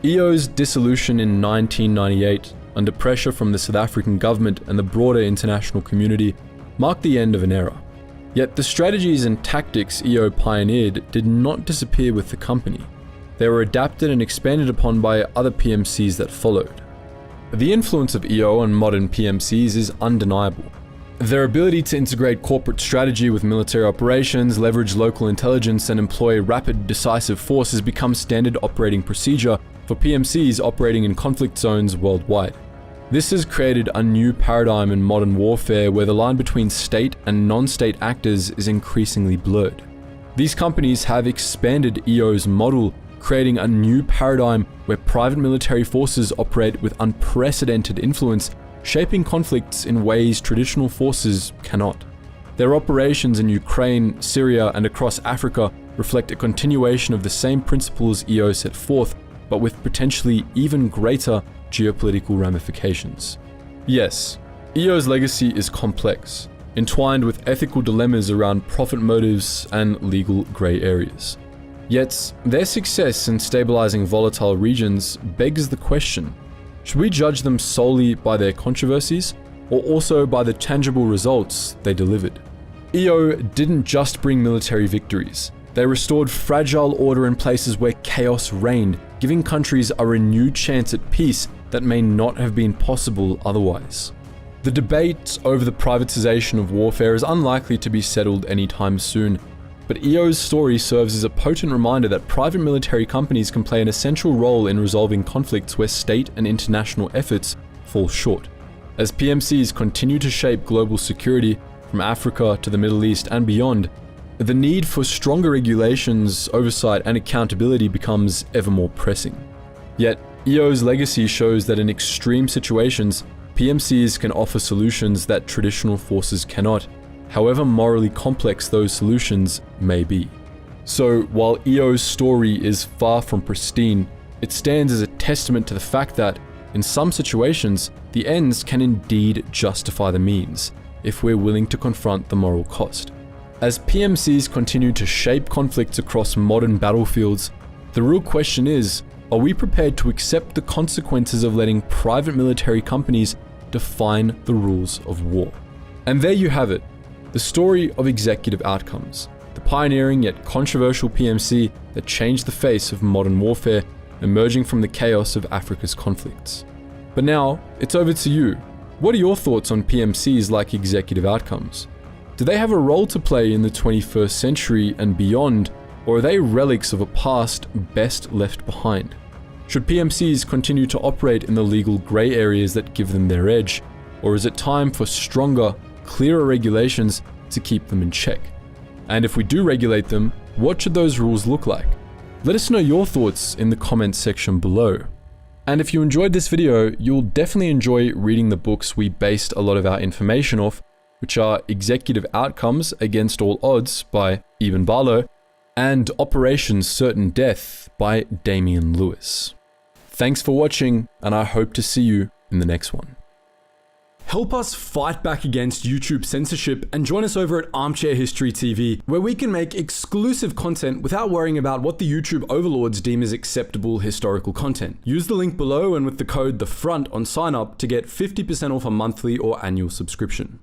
EO's dissolution in 1998, under pressure from the South African government and the broader international community, marked the end of an era. Yet the strategies and tactics EO pioneered did not disappear with the company. They were adapted and expanded upon by other PMCs that followed. The influence of EO on modern PMCs is undeniable. Their ability to integrate corporate strategy with military operations, leverage local intelligence, and employ rapid, decisive force has become standard operating procedure for PMCs operating in conflict zones worldwide. This has created a new paradigm in modern warfare where the line between state and non-state actors is increasingly blurred. These companies have expanded EO's model, creating a new paradigm where private military forces operate with unprecedented influence, shaping conflicts in ways traditional forces cannot. Their operations in Ukraine, Syria, and across Africa reflect a continuation of the same principles EO set forth, but with potentially even greater geopolitical ramifications. Yes, EO's legacy is complex, entwined with ethical dilemmas around profit motives and legal grey areas. Yet, their success in stabilizing volatile regions begs the question: should we judge them solely by their controversies, or also by the tangible results they delivered? EO didn't just bring military victories. They restored fragile order in places where chaos reigned, giving countries a renewed chance at peace that may not have been possible otherwise. The debate over the privatization of warfare is unlikely to be settled anytime soon, but EO's story serves as a potent reminder that private military companies can play an essential role in resolving conflicts where state and international efforts fall short. As PMCs continue to shape global security from Africa to the Middle East and beyond, the need for stronger regulations, oversight, and accountability becomes ever more pressing. Yet, EO's legacy shows that in extreme situations, PMCs can offer solutions that traditional forces cannot, however morally complex those solutions may be. So, while EO's story is far from pristine, it stands as a testament to the fact that, in some situations, the ends can indeed justify the means, if we're willing to confront the moral cost. As PMCs continue to shape conflicts across modern battlefields, the real question is, are we prepared to accept the consequences of letting private military companies define the rules of war? And there you have it, the story of executive outcomes, the pioneering yet controversial PMC that changed the face of modern warfare, emerging from the chaos of Africa's conflicts. But now, it's over to you. What are your thoughts on PMCs like executive outcomes? Do they have a role to play in the 21st century and beyond, or are they relics of a past best left behind? Should PMCs continue to operate in the legal grey areas that give them their edge, or is it time for stronger, clearer regulations to keep them in check? And if we do regulate them, what should those rules look like? Let us know your thoughts in the comments section below. And if you enjoyed this video, you'll definitely enjoy reading the books we based a lot of our information off, which are Executive Outcomes Against All Odds by Eben Barlow and Operation Certain Death by Damian Lewis. Thanks for watching, and I hope to see you in the next one. Help us fight back against YouTube censorship and join us over at Armchair History TV, where we can make exclusive content without worrying about what the YouTube overlords deem as acceptable historical content. Use the link below and with the code THEFRONT on sign up to get 50% off a monthly or annual subscription.